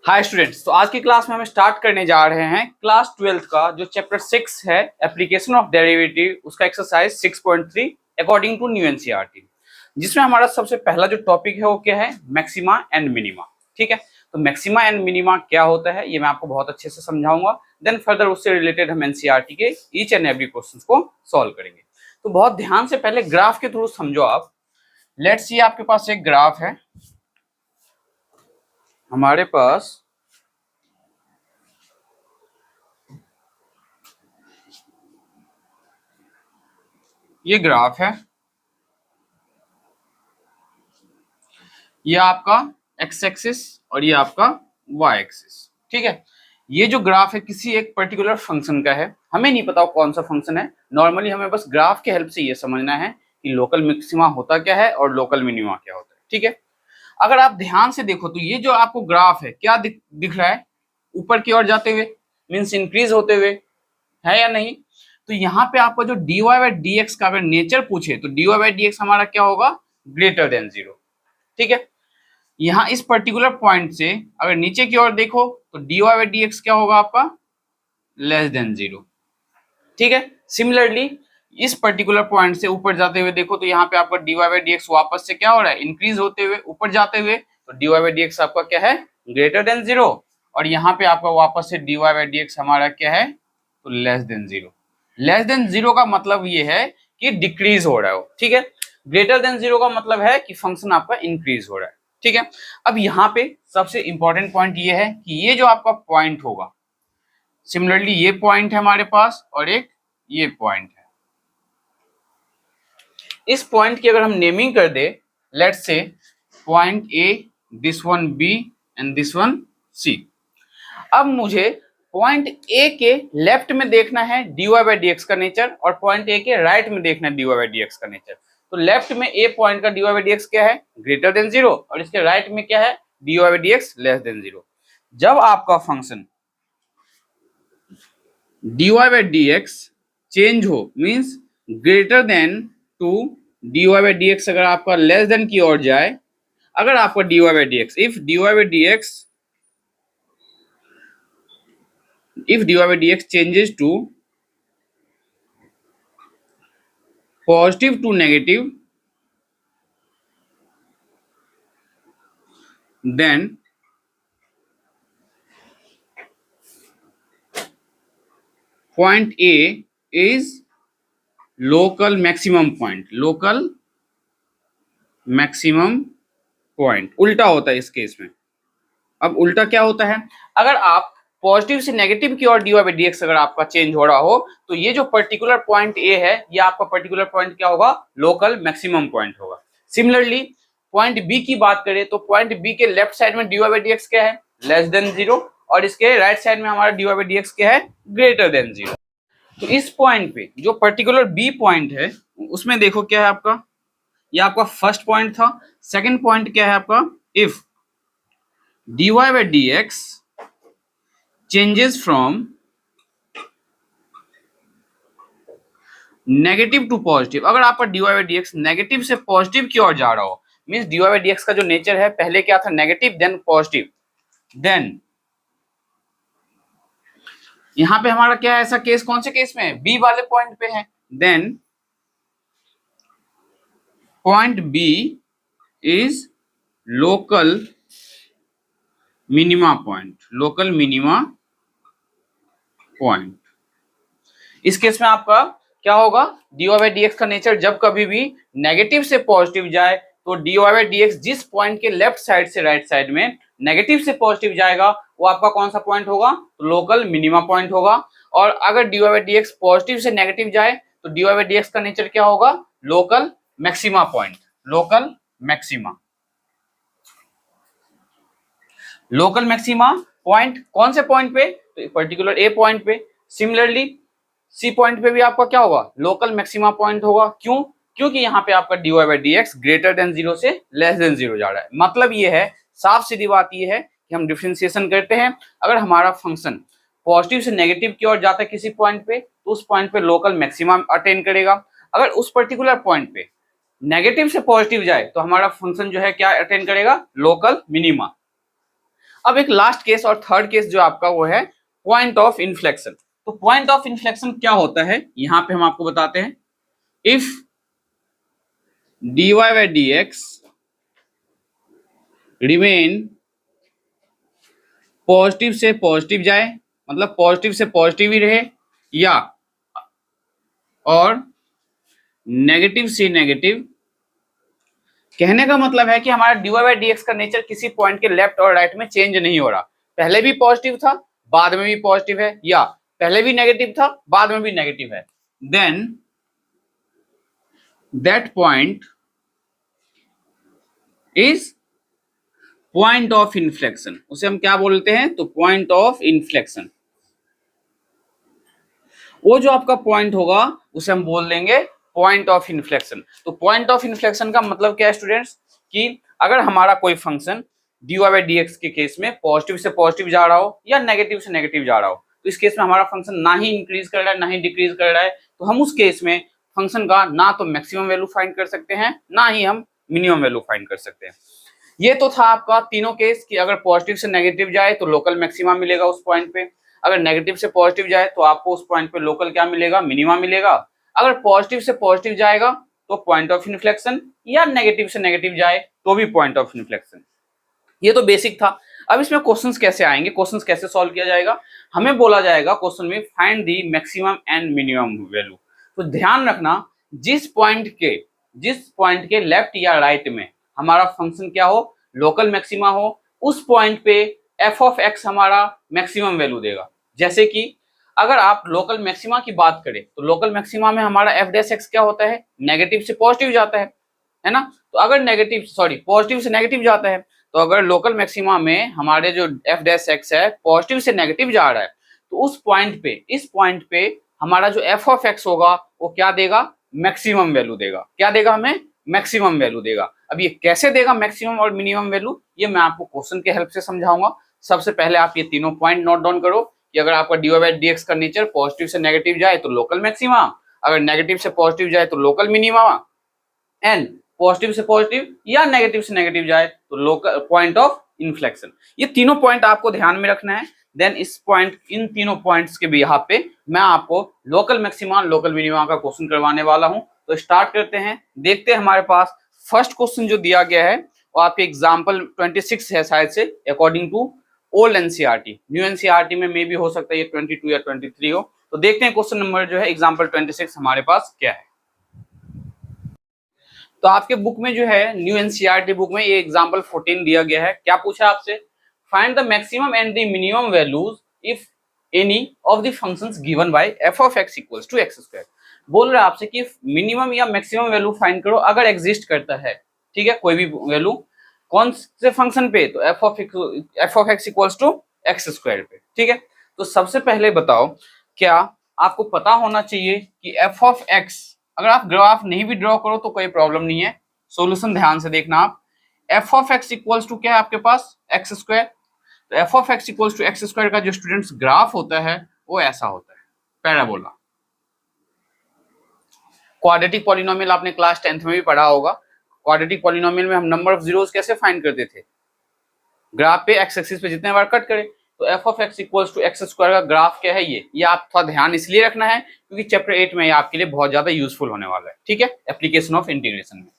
Hi students, तो आज की क्लास में हम स्टार्ट करने जा रहे हैं क्लास 12th का जो चैप्टर 6 है एप्लीकेशन ऑफ डेरिवेटिव, उसका exercise 6.3 according to new NCERT, जिसमें हमारा सबसे पहला जो टॉपिक है वो क्या है, मैक्सिमा एंड मिनिमा। ठीक है, तो मैक्सिमा एंड मिनिमा क्या होता है ये मैं आपको बहुत अच्छे से समझाऊंगा। देन फर्दर उससे रिलेटेड हम एनसीईआरटी के ईच एंड एवरी क्वेश्चन को सॉल्व करेंगे। तो बहुत ध्यान से पहले ग्राफ के थ्रू समझो आप। लेट्स सी आपके पास एक ग्राफ है, हमारे पास ये ग्राफ है, ये आपका एक्स एक्सिस और ये आपका वाई एक्सिस। ठीक है, ये जो ग्राफ है किसी एक पर्टिकुलर फंक्शन का है, हमें नहीं पता कौन सा फंक्शन है। नॉर्मली हमें बस ग्राफ के हेल्प से ये समझना है कि लोकल मैक्सिमा होता क्या है और लोकल मिनिमा क्या होता है। ठीक है, अगर आप ध्यान से देखो तो ये जो आपको ग्राफ है क्या दिख रहा है, ऊपर की ओर जाते हुए, मीन्स इंक्रीज होते हुए, है या नहीं। तो यहाँ पे आपका जो dy बाई डी एक्स का अगर नेचर पूछे तो dy बाई डी एक्स हमारा क्या होगा, ग्रेटर देन जीरो। ठीक है, यहाँ इस पर्टिकुलर पॉइंट से अगर नीचे की ओर देखो तो dy बाई डी एक्स क्या होगा आपका, लेस देन जीरो। ठीक है, सिमिलरली इस पर्टिकुलर पॉइंट से ऊपर जाते हुए देखो तो यहाँ पे आपका dy बाई डी एक्स वापस से क्या हो रहा है, इंक्रीज होते हुए ऊपर जाते हुए, तो dy बाई डी एक्स आपका क्या है, ग्रेटर देन जीरो। और यहाँ पे आपका वापस से dy बाई डी एक्स हमारा क्या है, तो less than zero. Less than zero का मतलब ये है कि डिक्रीज हो रहा है। ठीक है, ग्रेटर देन जीरो का मतलब है कि फंक्शन आपका इंक्रीज हो रहा है। ठीक है, अब यहाँ पे सबसे इंपॉर्टेंट पॉइंट ये है कि ये जो आपका पॉइंट होगा, सिमिलरली ये पॉइंट है हमारे पास और एक ये पॉइंट है। इस पॉइंट की अगर हम नेमिंग कर दे, let's say point A, this one B and this one C. अब मुझे पॉइंट ए के लेफ्ट में देखना है dy बाई डी एक्स का नेचर और पॉइंट ए के राइट में देखना है dy बाई डी एक्स का नेचर। तो लेफ्ट में ए पॉइंट का dy बाई डी एक्स क्या है, ग्रेटर देन जीरो, और इसके राइट में क्या है, dy by D x less than zero. जब आपका function dy by D x change हो, means greater than to dy by D x अगर आपका लेस देन की ओर जाए, अगर आपका dy by D x if dy by D x if dy by dx changes to positive to negative, then point A is local maximum point, local maximum point। उल्टा होता है इस केस में। अब उल्टा क्या होता है, अगर आप पॉजिटिव से नेगेटिव की ओर dy बाई डी एक्स अगर आपका चेंज हो रहा हो तो ये जो पर्टिकुलर पॉइंट ए है ये आपका पर्टिकुलर पॉइंट क्या होगा, लोकल मैक्सिमम पॉइंट होगा। सिमिलरली पॉइंट बी की बात करें तो पॉइंट बी के लेफ्ट साइड में dy बाई डी एक्स क्या है, लेस देन जीरो, और इसके राइट साइड में हमारा dy बाई डी एक्स क्या है, ग्रेटर देन जीरो। तो इस पॉइंट पे जो पर्टिकुलर बी पॉइंट है उसमें देखो क्या है आपका, ये आपका फर्स्ट पॉइंट था। सेकेंड पॉइंट क्या है आपका, if dy by dx changes from negative to positive, अगर आपका dy by dx नेगेटिव से पॉजिटिव की ओर जा रहा हो, मींस dy by dx का जो नेचर है पहले क्या था, नेगेटिव देन पॉजिटिव, देन यहां पे हमारा क्या है, ऐसा केस कौन से केस में है, बी वाले पॉइंट पे है। Then point B is local minima point, local minima point. इस केस में आपका क्या होगा, dy बाई डी एक्स का नेचर जब कभी भी नेगेटिव से पॉजिटिव जाए तो dy बाई डी एक्स जिस पॉइंट के लेफ्ट साइड से राइट साइड में नेगेटिव से पॉजिटिव जाएगा वो आपका कौन सा पॉइंट होगा, तो लोकल मिनिमा पॉइंट होगा। और अगर dy by D x positive से नेगेटिव जाए तो dy बाई डी एक्स का नेचर क्या होगा, local maxima point, local maxima. Local maxima point कौन से पॉइंट पे, तो पर्टिकुलर ए पॉइंट पे। सिमिलरली सी पॉइंट पे भी आपका क्या होगा, लोकल मैक्सिमा पॉइंट होगा। क्यों, क्योंकि यहाँ पे आपका dy by D x greater than zero से लेस देन जीरो जा रहा है। मतलब ये है, साफ सीधी बात ये है कि हम डिफरेंशिएशन करते हैं, अगर हमारा फंक्शन पॉजिटिव से नेगेटिव की ओर जाता है किसी पॉइंट पे तो उस पॉइंट पे लोकल मैक्सिमा अटेन करेगा। अगर उस पर्टिकुलर पॉइंट पे नेगेटिव से पॉजिटिव जाए तो हमारा फंक्शन जो है क्या अटेन करेगा, लोकल मिनिमा। अब एक लास्ट केस और थर्ड केस जो आपका वो है पॉइंट ऑफ इन्फ्लेक्शन। तो पॉइंट ऑफ इन्फ्लेक्शन क्या होता है यहां पे हम आपको बताते हैं। If dy by dx remain positive से पॉजिटिव जाए, मतलब पॉजिटिव से पॉजिटिव ही रहे, या और नेगेटिव से नेगेटिव। कहने का मतलब है कि हमारा dy by dx का नेचर किसी पॉइंट के लेफ्ट और राइट में चेंज नहीं हो रहा। पहले भी पॉजिटिव था, बाद में भी पॉजिटिव है, या पहले भी नेगेटिव था, बाद में भी नेगेटिव है, then that point is point of inflection. उसे हम क्या बोलते हैं? तो पॉइंट ऑफ इन्फ्लेक्शन। वो जो आपका पॉइंट होगा उसे हम बोल देंगे पॉइंट ऑफ इन्फ्लेक्शन। तो पॉइंट ऑफ इन्फ्लेक्शन का मतलब क्या है स्टूडेंट्स, कि अगर हमारा कोई फंक्शन dy by dx के केस में पॉजिटिव से पॉजिटिव जा रहा हो या नेगेटिव से नेगेटिव जा रहा हो, तो इस केस में हमारा फंक्शन ना ही इंक्रीज कर रहा है ना ही डिक्रीज कर रहा है, तो हम उस केस में फंक्शन का ना तो मैक्सिमम वैल्यू फाइंड कर सकते हैं ना ही हम मिनिमम वैल्यू फाइंड कर सकते हैं। ये तो था आपका तीनों केस कि अगर पॉजिटिव से नेगेटिव जाए तो लोकल मैक्सिमा मिलेगा उस पॉइंट पे, अगर नेगेटिव से पॉजिटिव जाए तो आपको उस पॉइंट पे लोकल क्या मिलेगा? मिनिमा मिलेगा। अगर पॉजिटिव से पॉजिटिव जाएगा तो पॉइंट ऑफ इन्फ्लेक्शन, या नेगेटिव से नेगेटिव जाए तो भी पॉइंट ऑफ इन्फ्लेक्शन। ये तो बेसिक था। अब इसमें क्वेश्चंस कैसे आएंगे, क्वेश्चंस कैसे सॉल्व किया जाएगा? हमें बोला जाएगा क्वेश्चन में find the maximum and minimum value. तो ध्यान रखना जिस पॉइंट के लेफ्ट या राइट में हमारा फंक्शन क्या हो? लोकल मैक्सिमा हो, उस पॉइंट पे एफ ऑफ एक्स हमारा मैक्सिमम वैल्यू देगा। जैसे कि अगर आप लोकल मैक्सिमा की बात करें तो लोकल मैक्सिमा में हमारा एफ डैश एक्स क्या होता है? नेगेटिव से पॉजिटिव जाता है ना? तो अगर पॉजिटिव से नेगेटिव जाता है, तो अगर लोकल मैक्सिमा में हमारे जो एफ डैश एक्स है पॉजिटिव से नेगेटिव जा रहा है, तो इस पॉइंट पे हमारा जो एफ ऑफ एक्स होगा वो क्या देगा? मैक्सिमम वैल्यू देगा। क्या देगा? हमें मैक्सिमम वैल्यू देगा। अब ये कैसे देगा मैक्सिमम और मिनिमम वैल्यू, ये मैं आपको क्वेश्चन के हेल्प से समझाऊंगा। सबसे पहले आप ये तीनों पॉइंट नोट डाउन करो कि अगर आपका dy by dx का नेचर पॉजिटिव से नेगेटिव जाए तो लोकल मैक्सिमा, अगर नेगेटिव से पॉजिटिव जाए तो लोकल मिनिमा, एंड पॉजिटिव से पॉजिटिव या नेगेटिव से नेगेटिव जाए तो लोकल पॉइंट ऑफ इन्फ्लेक्शन। ये तीनों पॉइंट आपको ध्यान में रखना है। देन इन तीनों पॉइंट्स के भी यहाँ पे मैं आपको लोकल मैक्सिमा लोकल मिनिमा का क्वेश्चन करवाने वाला हूँ। तो स्टार्ट करते हैं। देखते हैं हमारे पास फर्स्ट क्वेश्चन जो दिया गया है वो आपके एग्जाम्पल 26 है शायद से, according to old NCERT. New NCERT में मे भी हो सकता है ये 22 या 23 हो। तो देखते हैं क्वेश्चन नंबर जो है एग्जाम्पल 26 हमारे पास क्या है। तो आपके बुक में जो है न्यू एनसीईआरटी बुक में ये एग्जाम्पल 14 दिया गया है। क्या पूछा आपसे? Find the maximum and the minimum values if any of the functions given by f of x equals to x square. बोल रहा है आपसे कि मिनिमम या मैक्सिमम वैल्यू फाइंड करो अगर एग्जिस्ट करता है, ठीक है, कोई भी वैल्यू। कौन से फंक्शन पे? तो f of x equals to x square पे, ठीक है। तो सबसे पहले बताओ, क्या आपको पता होना चाहिए कि एफ ऑफ एक्स, अगर आप ग्राफ नहीं भी ड्रॉ करो तो कोई प्रॉब्लम नहीं है, सॉल्यूशन ध्यान से देखना आप। F of x equals to क्या है आपके पास? X square. तो f of x equals to x square का जो स्टूडेंट्स ग्राफ होता है वो ऐसा होता है, पैराबोला। क्वाड्रेटिक पॉलिनोमियल आपने क्लास 10th में भी पढ़ा होगा। क्वाड्रेटिक पॉलिनोमियल में हम नंबर ऑफ जीरोस कैसे फाइंड करते थे? ग्राफ पे एक्स एक्सिस पे जितने बार कट करें। तो f of x equals to x square का ग्राफ क्या है? ये आप थोड़ा ध्यान इसलिए रखना है क्योंकि चैप्टर 8 में ये आपके लिए बहुत ज्यादा यूजफुल होने वाला है, ठीक है, एप्लीकेशन ऑफ इंटीग्रेशन में।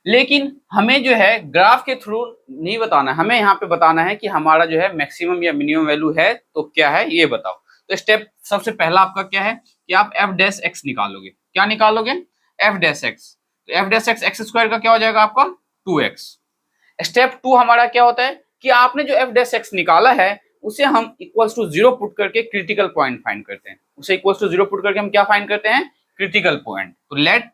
लेकिन हमें जो है ग्राफ के थ्रू नहीं बताना, हमें यहाँ पे बताना है कि हमारा जो है मैक्सिमम या मिनिमम वैल्यू है तो क्या है ये बताओ। तो स्टेप सबसे पहला आपका क्या है कि आप एफ डैश एक्स निकालोगे। क्या निकालोगे? F dash x. तो f dash x x square का क्या हो जाएगा आपका? 2x। स्टेप 2 हमारा क्या होता है कि आपने जो एफ डैश एक्स निकाला है उसे हम इक्वल्स टू 0 पुट करके क्रिटिकल पॉइंट फाइंड करते हैं। उसे इक्वल्स टू 0 पुट करके हम क्या फाइंड करते हैं? Critical point. तो लेट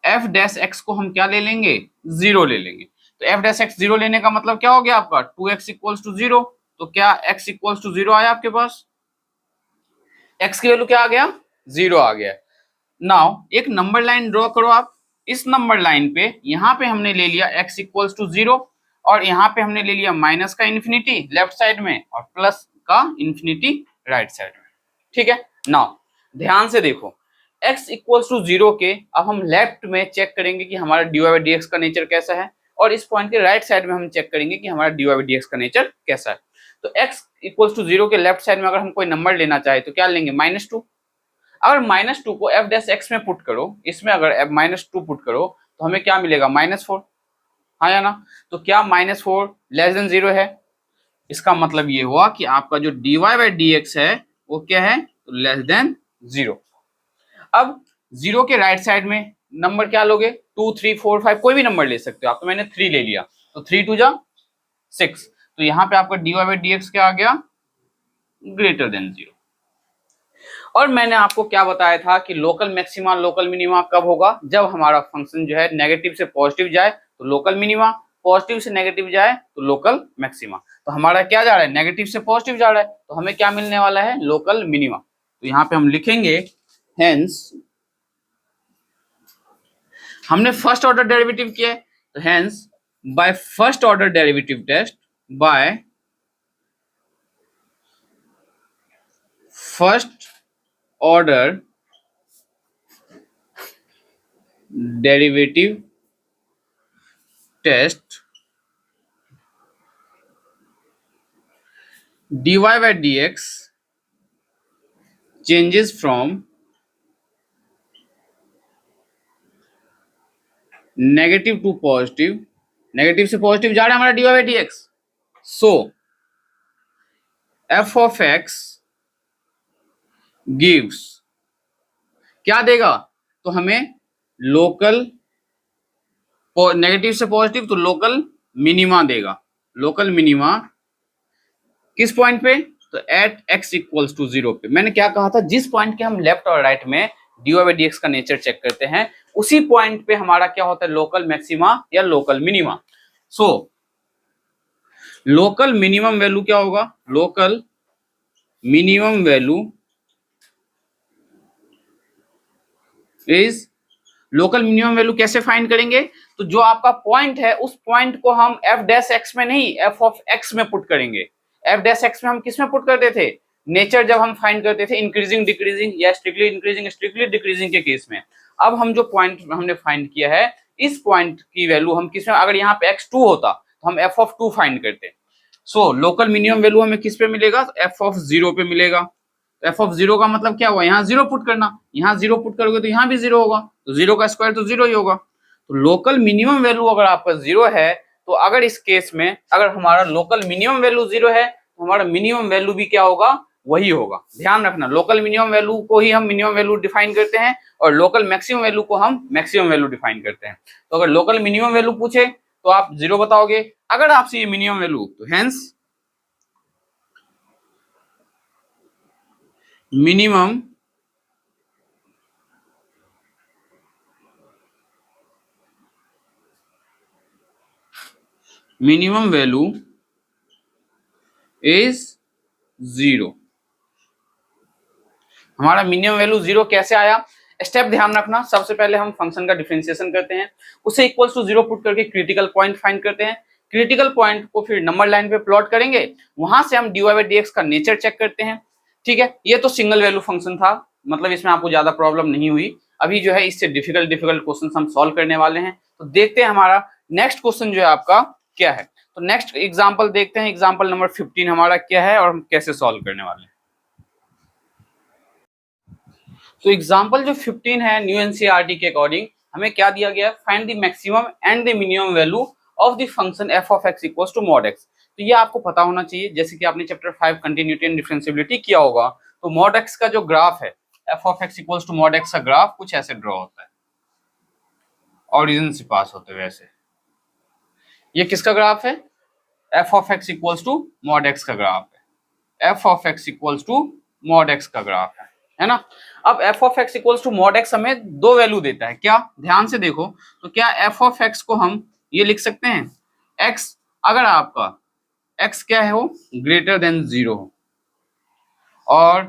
एफ डैश एक्स को हम क्या ले लेंगे? 0 ले लेंगे। तो एफ डैश एक्स 0 लेने का मतलब क्या हो गया आपका? 2x equals to 0। तो क्या x इक्वल्स टू 0 आया आपके पास? x की वैल्यू क्या आ गया? 0 आ गया। नाउ एक नंबर लाइन ड्रॉ करो आप। इस नंबर लाइन पे यहाँ पे हमने ले लिया x इक्वल्स टू 0 और यहाँ पे हमने ले लिया माइनस का इन्फिनिटी लेफ्ट साइड में और प्लस का इन्फिनिटी राइट साइड में, ठीक है। नाउ ध्यान से देखो, x इक्वल्स टू 0 के अब हम लेफ्ट में चेक करेंगे कि हमारा dy by dx का नेचर कैसा है। और इस पॉइंट के राइट साइड में हम चेक करेंगे कि हमारा dy बाई dx का नेचर कैसा है। तो x इक्वल्स टू 0 के लेफ्ट साइड में अगर हम कोई नंबर लेना चाहे तो क्या लेंगे, -2। अगर -2 को f डैश x में पुट करो, इसमें अगर -2 पुट करो तो हमें क्या मिलेगा, -4, हाँ या ना। तो क्या -4 लेस देन 0 है, इसका मतलब ये हुआ कि आपका जो dy बाई dx है वो क्या है, तो लेस देन 0। अब 0 के राइट साइड में नंबर क्या लोगे, 2 3 4 5 कोई भी नंबर ले सकते हो आप, तो मैंने 3 ले लिया, तो 3 2 जा 6। तो यहाँ पे आपका dy बाई dx क्या आ गया, ग्रेटर देन 0। और मैंने आपको क्या बताया था कि लोकल मैक्सिमा लोकल मिनिमा कब होगा, जब हमारा फंक्शन जो है नेगेटिव से पॉजिटिव जाए तो लोकल मिनिमा, पॉजिटिव से नेगेटिव जाए तो लोकल मैक्सिमा। तो हमारा क्या जा रहा है, नेगेटिव से पॉजिटिव जा रहा है, तो हमें क्या मिलने वाला है, लोकल मिनिमा। तो यहाँ पे हम लिखेंगे हेंस, हमने फर्स्ट ऑर्डर डेरिवेटिव किया है, तो hence by first order derivative test, by first order derivative test, dy by dx changes from negative to positive, negative से पॉजिटिव जा रहा है हमारा dy by dx, so f of x gives क्या देगा, तो हमें लोकल, नेगेटिव से पॉजिटिव तो लोकल मिनिमा देगा। लोकल मिनिमा किस पॉइंट पे, तो एट x इक्वल्स टू 0 पे। मैंने क्या कहा था, जिस पॉइंट के हम लेफ्ट और राइट में dy बाई dx का नेचर चेक करते हैं उसी पॉइंट पे हमारा क्या होता है, लोकल मैक्सिमा या local minima. So local minimum value क्या होगा, local minimum value is, local minimum value कैसे फाइंड करेंगे, तो जो आपका पॉइंट है उस पॉइंट को हम f डैश x में नहीं, f ऑफ x में पुट करेंगे। f डैश x में हम किस में पुट करते थे, नेचर जब हम फाइंड करते थे इंक्रीजिंग डिक्रीजिंग या स्ट्रिक्टली इंक्रीजिंग स्ट्रिक्टली डिक्रीजिंग के केस में। अब हम जो पॉइंट हमने फाइंड किया है इस पॉइंट की वैल्यू हम किस में, अगर यहाँ पे x2 होता तो हम f ऑफ 2 फाइंड करते। सो लोकल मिनिमम वैल्यू हमें किस पे मिलेगा, f ऑफ 0 पे मिलेगा। f ऑफ 0 का मतलब क्या हुआ, यहाँ 0 पुट करना, यहाँ 0 पुट करोगे तो यहाँ भी 0 होगा, तो 0 का स्क्वायर तो 0 ही होगा। तो लोकल मिनिमम वैल्यू अगर आपका 0 है तो अगर इस केस में अगर हमारा लोकल मिनिमम वैल्यू 0 है तो हमारा मिनिमम वैल्यू भी क्या होगा, वही होगा। ध्यान रखना, लोकल मिनिमम वैल्यू को ही हम मिनिमम वैल्यू डिफाइन करते हैं और लोकल मैक्सिमम वैल्यू को हम मैक्सिमम वैल्यू डिफाइन करते हैं। तो अगर लोकल मिनिमम वैल्यू पूछे तो आप 0 बताओगे, अगर आपसे ये मिनिमम वैल्यू, तो hence minimum minimum value is 0। हमारा मिनिमम वैल्यू 0 कैसे आया, स्टेप ध्यान रखना। सबसे पहले हम फंक्शन का डिफरेंशिएशन करते हैं, उसे इक्वल्स टू 0 पुट करके क्रिटिकल पॉइंट फाइंड करते हैं। क्रिटिकल पॉइंट को फिर नंबर लाइन पे प्लॉट करेंगे, वहां से हम dy बाई dx का नेचर चेक करते हैं। ठीक है, ये तो सिंगल वैल्यू फंक्शन था, मतलब इसमें आपको ज्यादा प्रॉब्लम नहीं हुई। अभी जो है इससे डिफिकल्ट क्वेश्चन हम सॉल्व करने वाले हैं। तो देखते हैं हमारा नेक्स्ट क्वेश्चन जो है आपका क्या है। तो नेक्स्ट एग्जाम्पल देखते हैं, एग्जाम्पल नंबर 15 हमारा क्या है और हम कैसे सॉल्व करने वाले हैं। तो एग्जाम्पल जो 15 है न्यू एनसीईआरटी के अकॉर्डिंग हमें क्या दिया गया है, find the maximum and the minimum value of the function f of x equals to mod x। तो ये आपको पता होना चाहिए, जैसे कि आपने चैप्टर 5 कंटिन्यूटी एंड डिफरेंशिएबिलिटी किया होगा। तो mod x का जो ग्राफ है, f of x equals to mod x का ग्राफ कुछ ऐसे ड्रॉ होता है, ओरिजिन से पास होते हुए ऐसे। ये किसका ग्राफ है, f of x equals to mod x का ग्राफ है, f of x equals to mod x का ग्राफ है ना। अब f of x equals to mod x हमें दो वैल्यू देता है, क्या, ध्यान से देखो। तो क्या f ऑफ x को हम ये लिख सकते हैं, x अगर आपका x क्या है, हो ग्रेटर देन 0 हो और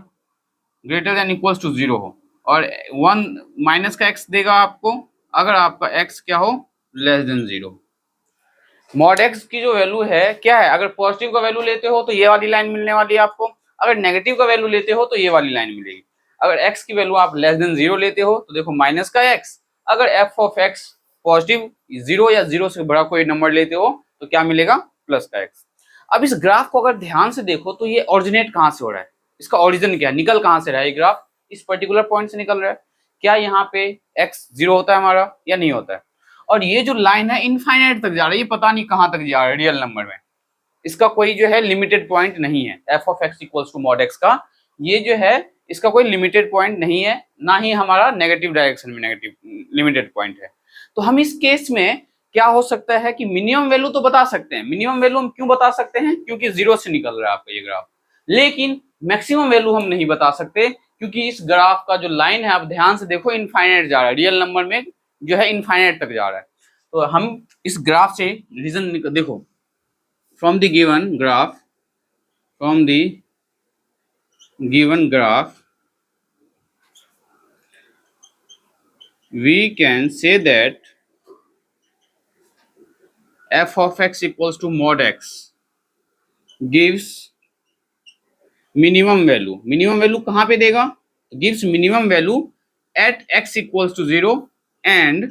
ग्रेटर देन इक्वल्स टू 0 हो, और 1 माइनस का x देगा आपको अगर आपका x क्या हो, लेस देन 0। मॉड x की जो वैल्यू है क्या है, अगर पॉजिटिव का वैल्यू लेते हो तो ये वाली लाइन मिलने वाली है आपको, अगर नेगेटिव का वैल्यू लेते हो तो ये वाली लाइन मिलेगी। अगर x की वैल्यू आप लेस देन 0 लेते हो तो देखो माइनस का x, अगर f of x positive zero या जीरो से बड़ा कोई नंबर लेते हो तो क्या मिलेगा, प्लस का एक्स। अब इस ग्राफ को अगर ध्यान से देखो तो ये ओरिजिनेट कहाँ से हो रहा है, इसका ओरिजिन क्या है, निकल कहाँ से रहा है, ये ग्राफ इस पर्टिकुलर पॉइंट से निकल रहा है। क्या यहाँ पे एक्स जीरो होता है हमारा या नहीं होता है, और ये जो लाइन है इनफाइनाइट तक जा रहा है, ये पता नहीं कहाँ तक जा रहा है रियल नंबर में, इसका कोई जो है लिमिटेड पॉइंट नहीं है। F of x equals to mod x का ये जो है इसका कोई लिमिटेड पॉइंट नहीं है, ना ही हमारा नेगेटिव डायरेक्शन में नेगेटिव लिमिटेड पॉइंट है। तो हम इस केस में क्या हो सकता है कि मिनिमम वैल्यू तो बता सकते हैं। मिनिमम वैल्यू हम क्यों बता सकते हैं, क्योंकि जीरो से निकल रहा है आपका ये ग्राफ। लेकिन मैक्सिमम वैल्यू हम नहीं बता सकते, क्योंकि इस ग्राफ का जो लाइन है आप ध्यान से देखो इनफाइनाइट जा रहा है, रियल नंबर में जो है इनफाइनाइट तक जा रहा है। तो हम इस ग्राफ से रीजन देखो, from the given graph we can say that f of x equals to mod x gives minimum value। minimum value कहाँ पे देगा, gives minimum value at x equals to 0 and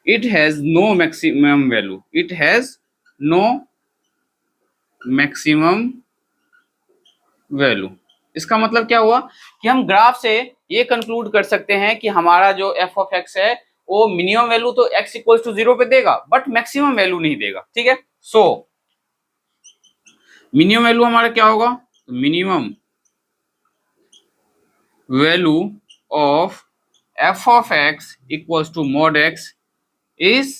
it has no maximum value, it has no maximum value. इसका मतलब क्या हुआ कि हम graph से ये कंक्लूड कर सकते हैं कि हमारा जो एफ ऑफ एक्स है वो मिनिमम वैल्यू तो एक्स इक्वल्स टू 0 पे देगा बट मैक्सिमम वैल्यू नहीं देगा। ठीक है, सो मिनिमम वैल्यू हमारा क्या होगा, minimum value of f of x equals to mod x is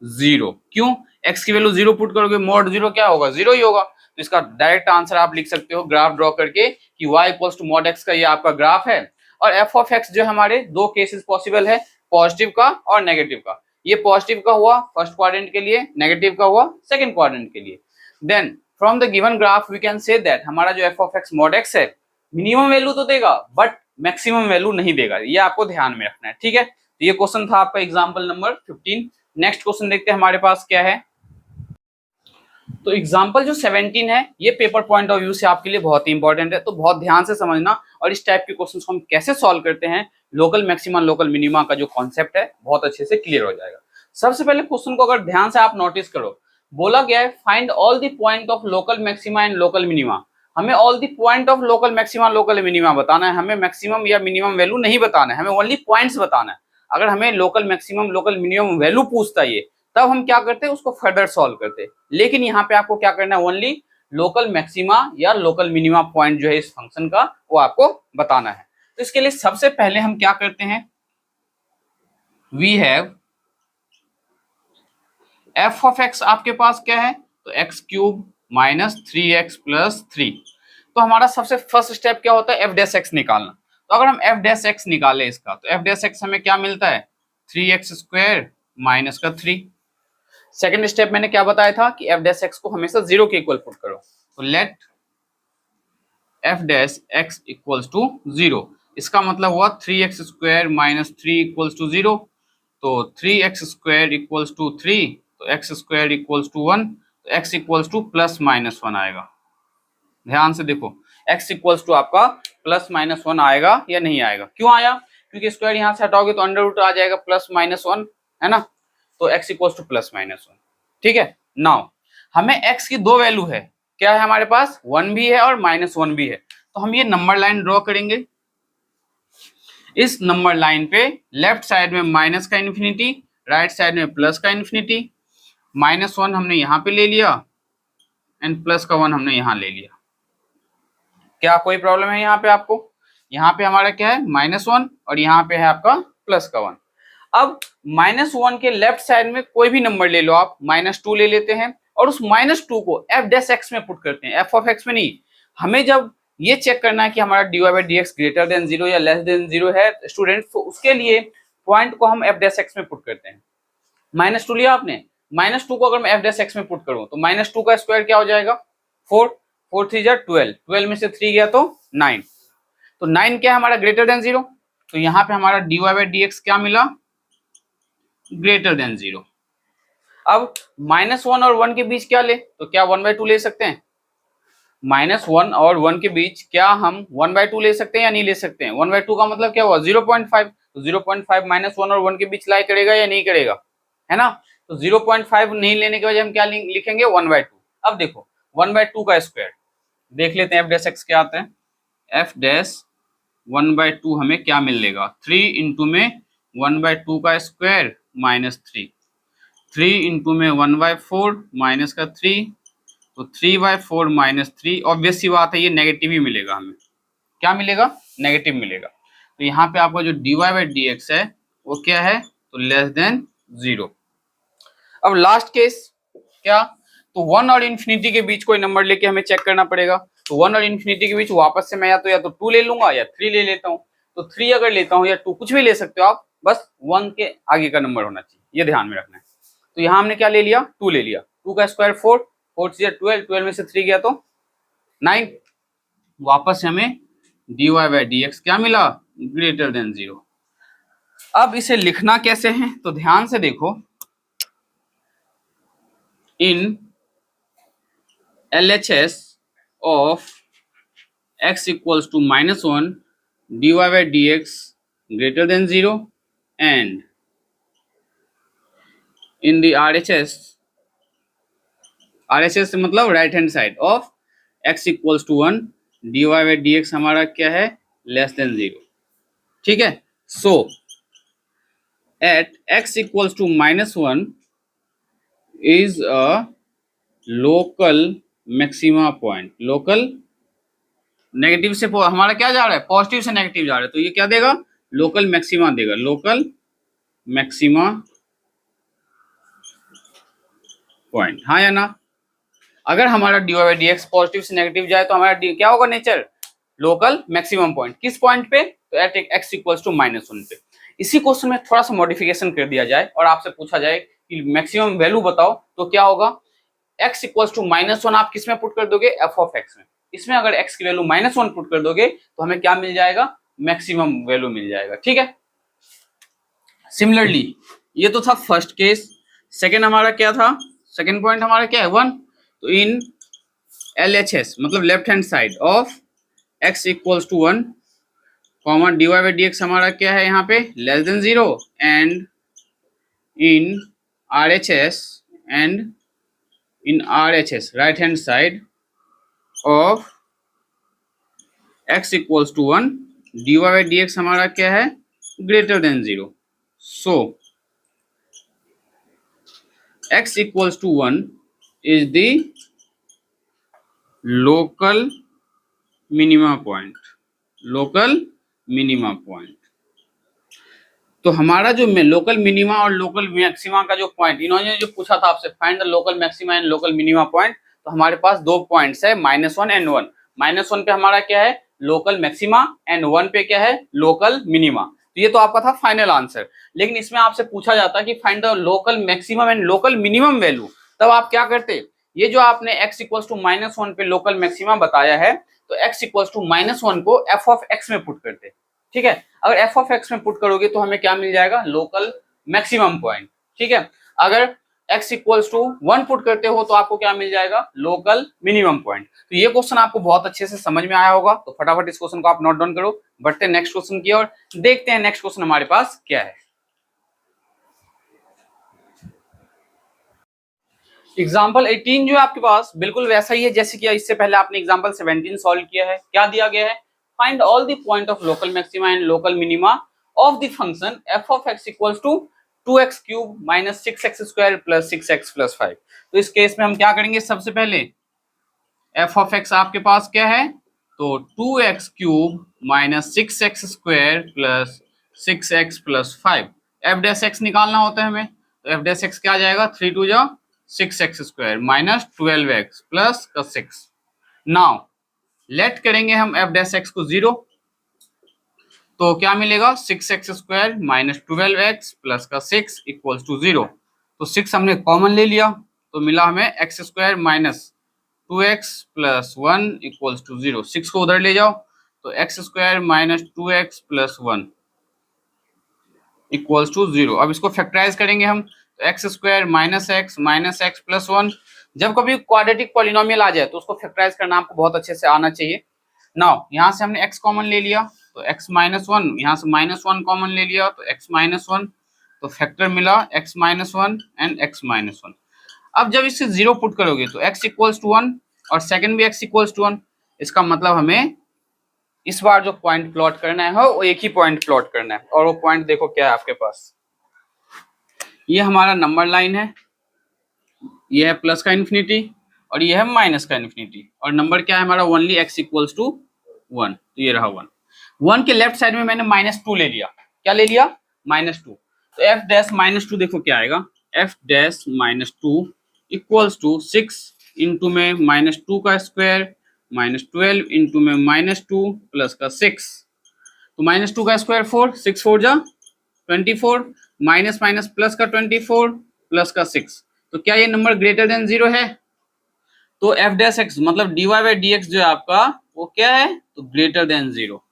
0। क्यों, x की वैल्यू 0 पुट करोगे, मॉड 0 क्या होगा, 0 ही होगा। तो इसका डायरेक्ट आंसर आप लिख सकते हो ग्राफ ड्रॉ करके कि y equals to mod x का ये आपका ग्राफ है। और f ऑफ x जो हमारे दो केसेस पॉसिबल है, पॉजिटिव का और नेगेटिव का। ये पॉजिटिव का हुआ फर्स्ट क्वाड्रेंट के लिए, नेगेटिव का हुआ सेकंड क्वाड्रेंट के लिए। Then from the given graph we can say that हमारा जो f of x mod x है मिनिमम वैल्यू तो देगा बट मैक्सिमम वैल्यू नहीं देगा, ये आपको ध्यान में रखना है। ठीक है, तो ये क्वेश्चन था आपका एग्जाम्पल नंबर 15। नेक्स्ट क्वेश्चन देखते हैं हमारे पास क्या है। तो एग्जाम्पल जो 17 है ये पेपर पॉइंट ऑफ व्यू से आपके लिए बहुत ही इंपॉर्टेंट है, तो बहुत ध्यान से समझना। और इस टाइप के क्वेश्चंस को हम कैसे सॉल्व करते हैं, लोकल मैक्सिमा लोकल मिनिमा का जो कॉन्सेप्ट है बहुत अच्छे से क्लियर हो जाएगा। सबसे पहले क्वेश्चन को अगर ध्यान से आप नोटिस करो, बोला गया है find all the point of local maxima and local minima. हमें all the point of local maxima local minima बताना है, हमें मैक्सिमम या मिनिमम वैल्यू नहीं बताना है, हमें ओनली पॉइंट्स बताना है। अगर हमें local maximum local minimum value पूछता है ये, तब हम क्या करते हैं उसको फर्दर सॉल्व करते हैं। लेकिन यहाँ पे आपको क्या करना है, ओनली लोकल मैक्सिमा या लोकल मिनिमा पॉइंट जो है इस फंक्शन का वो आपको बताना है। तो इसके लिए सबसे पहले हम क्या करते हैं, we have f of x आपके पास क्या है, तो x cube minus 3x plus 3। तो हमारा सबसे फर्स्ट स्टेप क्या होता है, एफ डैश एक्स निकालना। तो अगर हम एफ डैश एक्स निकाले इसका, तो एफ डैश एक्स हमें क्या मिलता है, 3x स्क्वायर माइनस का 3। सेकेंड स्टेप मैंने क्या बताया था कि एफ डैश एक्स को हमेशा 0 के इक्वल पुट करो। तो let f dash x equals to 0, इसका मतलब हुआ 3x square minus 3 equals to 0। तो 3x स्क्वायर इक्वल्स टू 3, तो x स्क्वायर इक्वल्स टू 1, तो x equals two plus minus 1 आएगा। ध्यान से देखो x इक्वल्स टू आपका प्लस माइनस 1 आएगा या नहीं आएगा। क्यों आया, क्योंकि स्क्वायर यहाँ से हटाओगे तो अंडर रूट आ जाएगा प्लस माइनस 1, है ना। तो x equals two plus minus 1। ठीक है, नाउ हमें x की दो वैल्यू है, क्या है हमारे पास, 1 भी है और माइनस 1 भी है। तो हम ये नंबर लाइन ड्रॉ करेंगे। इस नंबर लाइन पे लेफ्ट साइड में माइनस का इन्फिनिटी, राइट साइड में प्लस का इन्फिनिटी। -1 हमने यहाँ पे ले लिया एंड प्लस का 1 हमने यहाँ ले लिया। क्या कोई प्रॉब्लम है यहाँ पे आपको, यहाँ पे हमारा क्या है -1 और यहाँ पे है आपका प्लस का 1। अब -1 के लेफ्ट साइड में कोई भी नंबर ले लो आप, -2 ले लेते हैं और उस -2 को एफ डैश एक्स में पुट करते हैं, एफ ऑफ एक्स में नहीं। हमें जब ये चेक करना है कि हमारा dy by dx greater than 0 या लेस देन 0 है स्टूडेंट, तो उसके लिए पॉइंट को हम एफ डैश एक्स में पुट करते हैं। -2 लिया आपने, -2 को अगर मैं एफ डैश एक्स में पुट करूं तो -2 का स्क्वायर क्या हो जाएगा, 4, 4 3 जा 12, 12 में से 3 गया तो 9। तो 9 क्या है हमारा, ग्रेटर देन 0। तो यहाँ पे हमारा dy बाई dx क्या मिला, ग्रेटर देन 0। अब -1 और 1 के बीच क्या ले, तो क्या 1/2 ले सकते हैं। -1 और 1 के बीच क्या हम 1/2 ले सकते हैं या नहीं ले सकते हैं। 1/2 का मतलब क्या हुआ, 0.5। तो 0.5 -1 और 1 के बीच लाई करेगा या नहीं करेगा, है ना। तो 0.5 नहीं लेने के वजह हम क्या लिखेंगे 1/2। अब देखो 1/2 का स्क्वायर देख लेते हैं, एफ डैश एक्स क्या आता है। एफ डैश 1/2 हमें क्या मिलेगा, 3 इंटू में 1/2 का स्क्वायर -3, 3 इंटू में 1/4 माइनस का 3, तो 3/4 -3, ऑब्वियस सी बात है ये नेगेटिव ही मिलेगा हमें, क्या मिलेगा, नेगेटिव मिलेगा। तो यहाँ पे आपका जो dy/dx है वो क्या है, तो लेस देन 0। अब लास्ट केस क्या, तो 1 और इन्फिनिटी के बीच कोई नंबर लेके हमें चेक करना पड़ेगा। तो 1 और इन्फिनिटी के बीच वापस से मैं या तो 2 ले लूंगा या 3 ले लेता हूँ। तो 3 अगर लेता हूँ या 2 कुछ भी ले सकते हो आप, बस 1 के आगे का नंबर होना चाहिए, ये ध्यान में रखना है। तो यहाँ हमने क्या ले लिया, 2 ले लिया। 2 का स्क्वायर 4, 4 से 12, 12 में से 3 गया तो 9। वापस हमें dy/dx क्या मिला, ग्रेटर देन 0। अब इसे लिखना कैसे है, तो ध्यान से देखो, इन LHS of x equals to -1 dy/dx greater than 0 and in the RHS मतलब right hand side of x equals to 1 dy/dx हमारा क्या है, लेस देन 0। ठीक है, so at x equals to -1 is a local maxima point. Local negative से हमारा क्या जा रहा है, पॉजिटिव से नेगेटिव जा रहा है, तो ये क्या देगा, लोकल मैक्सिमा देगा, लोकल मैक्सिमा पॉइंट, हाँ या ना। अगर हमारा dy/dx पॉजिटिव से नेगेटिव जाए तो हमारा क्या होगा, नेचर लोकल मैक्सिमम पॉइंट, किस पॉइंट पे, तो एट x इक्वल्स टू -1 पे। इसी क्वेश्चन में थोड़ा सा मॉडिफिकेशन कर दिया जाए और आपसे पूछा जाए कि मैक्सिमम वैल्यू बताओ, तो क्या होगा, x इक्वल्स टू -1 आप किस में पुट कर दोगे, f ऑफ x में। इसमें अगर x की वैल्यू -1 पुट कर दोगे तो हमें क्या मिल जाएगा, मैक्सिमम वैल्यू मिल जाएगा। ठीक है, सिमिलरली ये तो था फर्स्ट केस। सेकेंड हमारा क्या था, सेकेंड पॉइंट हमारा क्या है, 1। तो इन LHS मतलब left hand side of x equals to 1 comma dy/dx हमारा क्या है यहाँ पे, less than 0 and in RHS right hand side of x equals to 1 dy/dx हमारा क्या है, ग्रेटर देन 0। सो x equals to 1 is the local minima point, local minima point। तो हमारा जो लोकल मिनिमा और लोकल मैक्सिमा का जो पॉइंट, इन्होंने जो पूछा था आपसे, find the local maxima and local minima point, तो हमारे पास दो पॉइंट्स है, -1 एंड 1। -1 पे हमारा क्या है, लोकल मैक्सिमा, एंड 1 पे क्या है, लोकल मिनिमा। तो ये तो आपका था फाइनल आंसर। लेकिन इसमें आपसे पूछा जाता कि find the local maximum and local minimum value, तब आप क्या करते, ये जो आपने x इक्वल्स टू -1 पे लोकल मैक्सिमा बताया है, तो x इक्वल्स टू -1 को f ऑफ x में पुट करते। ठीक है, अगर f ऑफ x में पुट करोगे तो हमें क्या मिल जाएगा, लोकल मैक्सिमम पॉइंट। ठीक है, अगर x इक्वल्स टू 1 पुट करते हो तो आपको क्या मिल जाएगा, लोकल मिनिमम पॉइंट। तो ये क्वेश्चन आपको बहुत अच्छे से समझ में आया होगा, तो फटाफट इस क्वेश्चन को आप नोट डाउन करो। बढ़ते हैं नेक्स्ट क्वेश्चन की ओर, देखते हैं नेक्स्ट क्वेश्चन हमारे पास क्या है। एग्जाम्पल 18 जो है आपके पास बिल्कुल वैसा ही है जैसे कि इससे पहले आपने एग्जाम्पल 17 सॉल्व किया है। क्या दिया गया है, find all the point of local maxima and local minima of the function f of x equals to 2x cube minus 6x square plus 6x plus 5। तो इस केस में हम क्या करेंगे, सबसे पहले f ऑफ x आपके पास क्या है, तो 2x cube minus 6x square plus 6x plus 5। f dash x निकालना होता है हमें, तो f डैश x क्या आ जाएगा, 3 2 जा 6x square minus 12x plus का 6। नाउ लेट करेंगे हम f डैश x को 0, तो क्या मिलेगा, 6x square minus 12x plus का 6 इक्वल्स टू 0। तो 6 हमने कॉमन ले लिया, तो मिला हमें x square minus 2x plus 1 equals to 0। 6 को उधर ले जाओ, तो x square minus 2x plus 1 equals to 0। अब इसको फैक्टराइज करेंगे हम, तो x square minus x plus 1। जब कभी क्वाड्रेटिक पॉलिनोमियल आ जाए तो उसको फैक्टराइज करना आपको बहुत अच्छे से आना चाहिए। नाउ यहाँ से हमने x कॉमन ले लिया, तो x माइनस वन, यहाँ से माइनस वन कॉमन ले लिया तो x माइनस वन, तो फैक्टर मिला x minus one and x minus one. अब जब इससे जीरो पुट करोगे तो x इक्वल्स टू वन और सेकंड भी x इक्वल्स टू वन। इसका मतलब हमें इस बार जो पॉइंट प्लॉट करना है वो एक ही पॉइंट प्लॉट करना है, और वो पॉइंट देखो क्या है आपके पास। ये हमारा नंबर लाइन है, ये है प्लस का इन्फिनिटी और ये है माइनस का इन्फिनिटी, और नंबर क्या है हमारा only x equals to one, तो ये रहा वन। वन के लेफ्ट साइड में मैंने माइनस टू ले लिया, क्या ले लिया माइनस टू, तो एफ डैश माइनस टू देखो क्या आएगा, f dash minus two equals to six into में माइनस टू का स्क्वायर माइनस 12 इंटू में माइनस टू प्लस का सिक्स, तो माइनस टू का स्क्वायर फोर, सिक्स फोर जा 24, माइनस माइनस प्लस का 24 प्लस का सिक्स, तो क्या ये नंबर ग्रेटर देन जीरो है? तो एफ डैश एक्स मतलब dy बाई डी एक्स जो है आपका वो क्या है, तो ग्रेटर देन जीरो।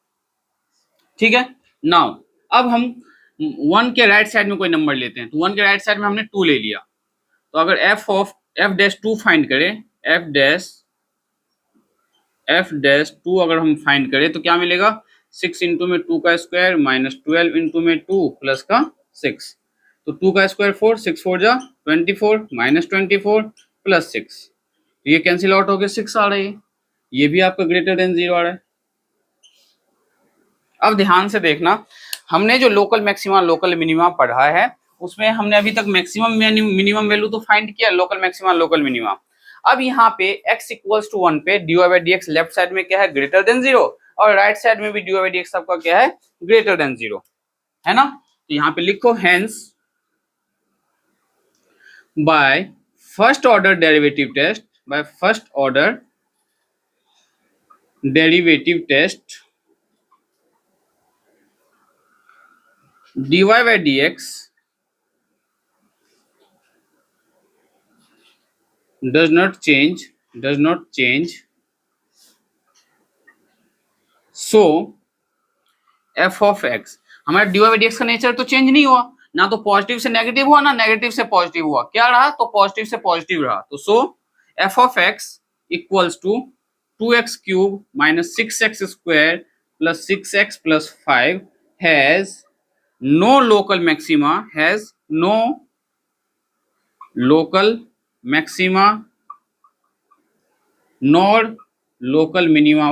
ठीक है, नाउ अब हम वन के राइट साइड में कोई नंबर लेते हैं, तो वन के राइट साइड में हमने टू ले लिया, तो अगर एफ डैश टू फाइंड करें, एफ डैश टू अगर हम फाइंड करें तो क्या मिलेगा, सिक्स इंटू में टू का स्क्वायर माइनस 12 इंटू में टू प्लस का सिक्स, तो टू का स्क्वायर फोर, सिक्स फोर जा 24 माइनस 24 प्लस सिक्स, ये कैंसिल आउट होकर सिक्स आ रही है, ये भी आपका ग्रेटर देन जीरो आ रहा है। अब ध्यान से देखना, हमने जो लोकल मैक्सिमा लोकल मिनिमा पढ़ा है उसमें हमने अभी तक मैक्सिमम मिनिमम वैल्यू तो फाइंड किया, लोकल मैक्सिमा लोकल मिनिमा। अब यहाँ पे x इक्वल्स टू वन पे dy by D x left side में क्या है, ग्रेटर देन जीरो, और राइट साइड में भी dy बाई डी एक्स आपका क्या है, ग्रेटर देन जीरो, है ना। तो यहाँ पे लिखो hence by first order derivative test, by first order derivative test dy by D x does not change so f of x, हमारा dy बाई डी एक्स का नेचर तो चेंज नहीं हुआ, ना तो पॉजिटिव से नेगेटिव हुआ ना नेगेटिव से पॉजिटिव हुआ, क्या रहा, तो पॉजिटिव से पॉजिटिव रहा, तो so f of x equals to 2x cube minus 6x square plus 6x plus 5 has no local maxima, has no local maxima nor local minima,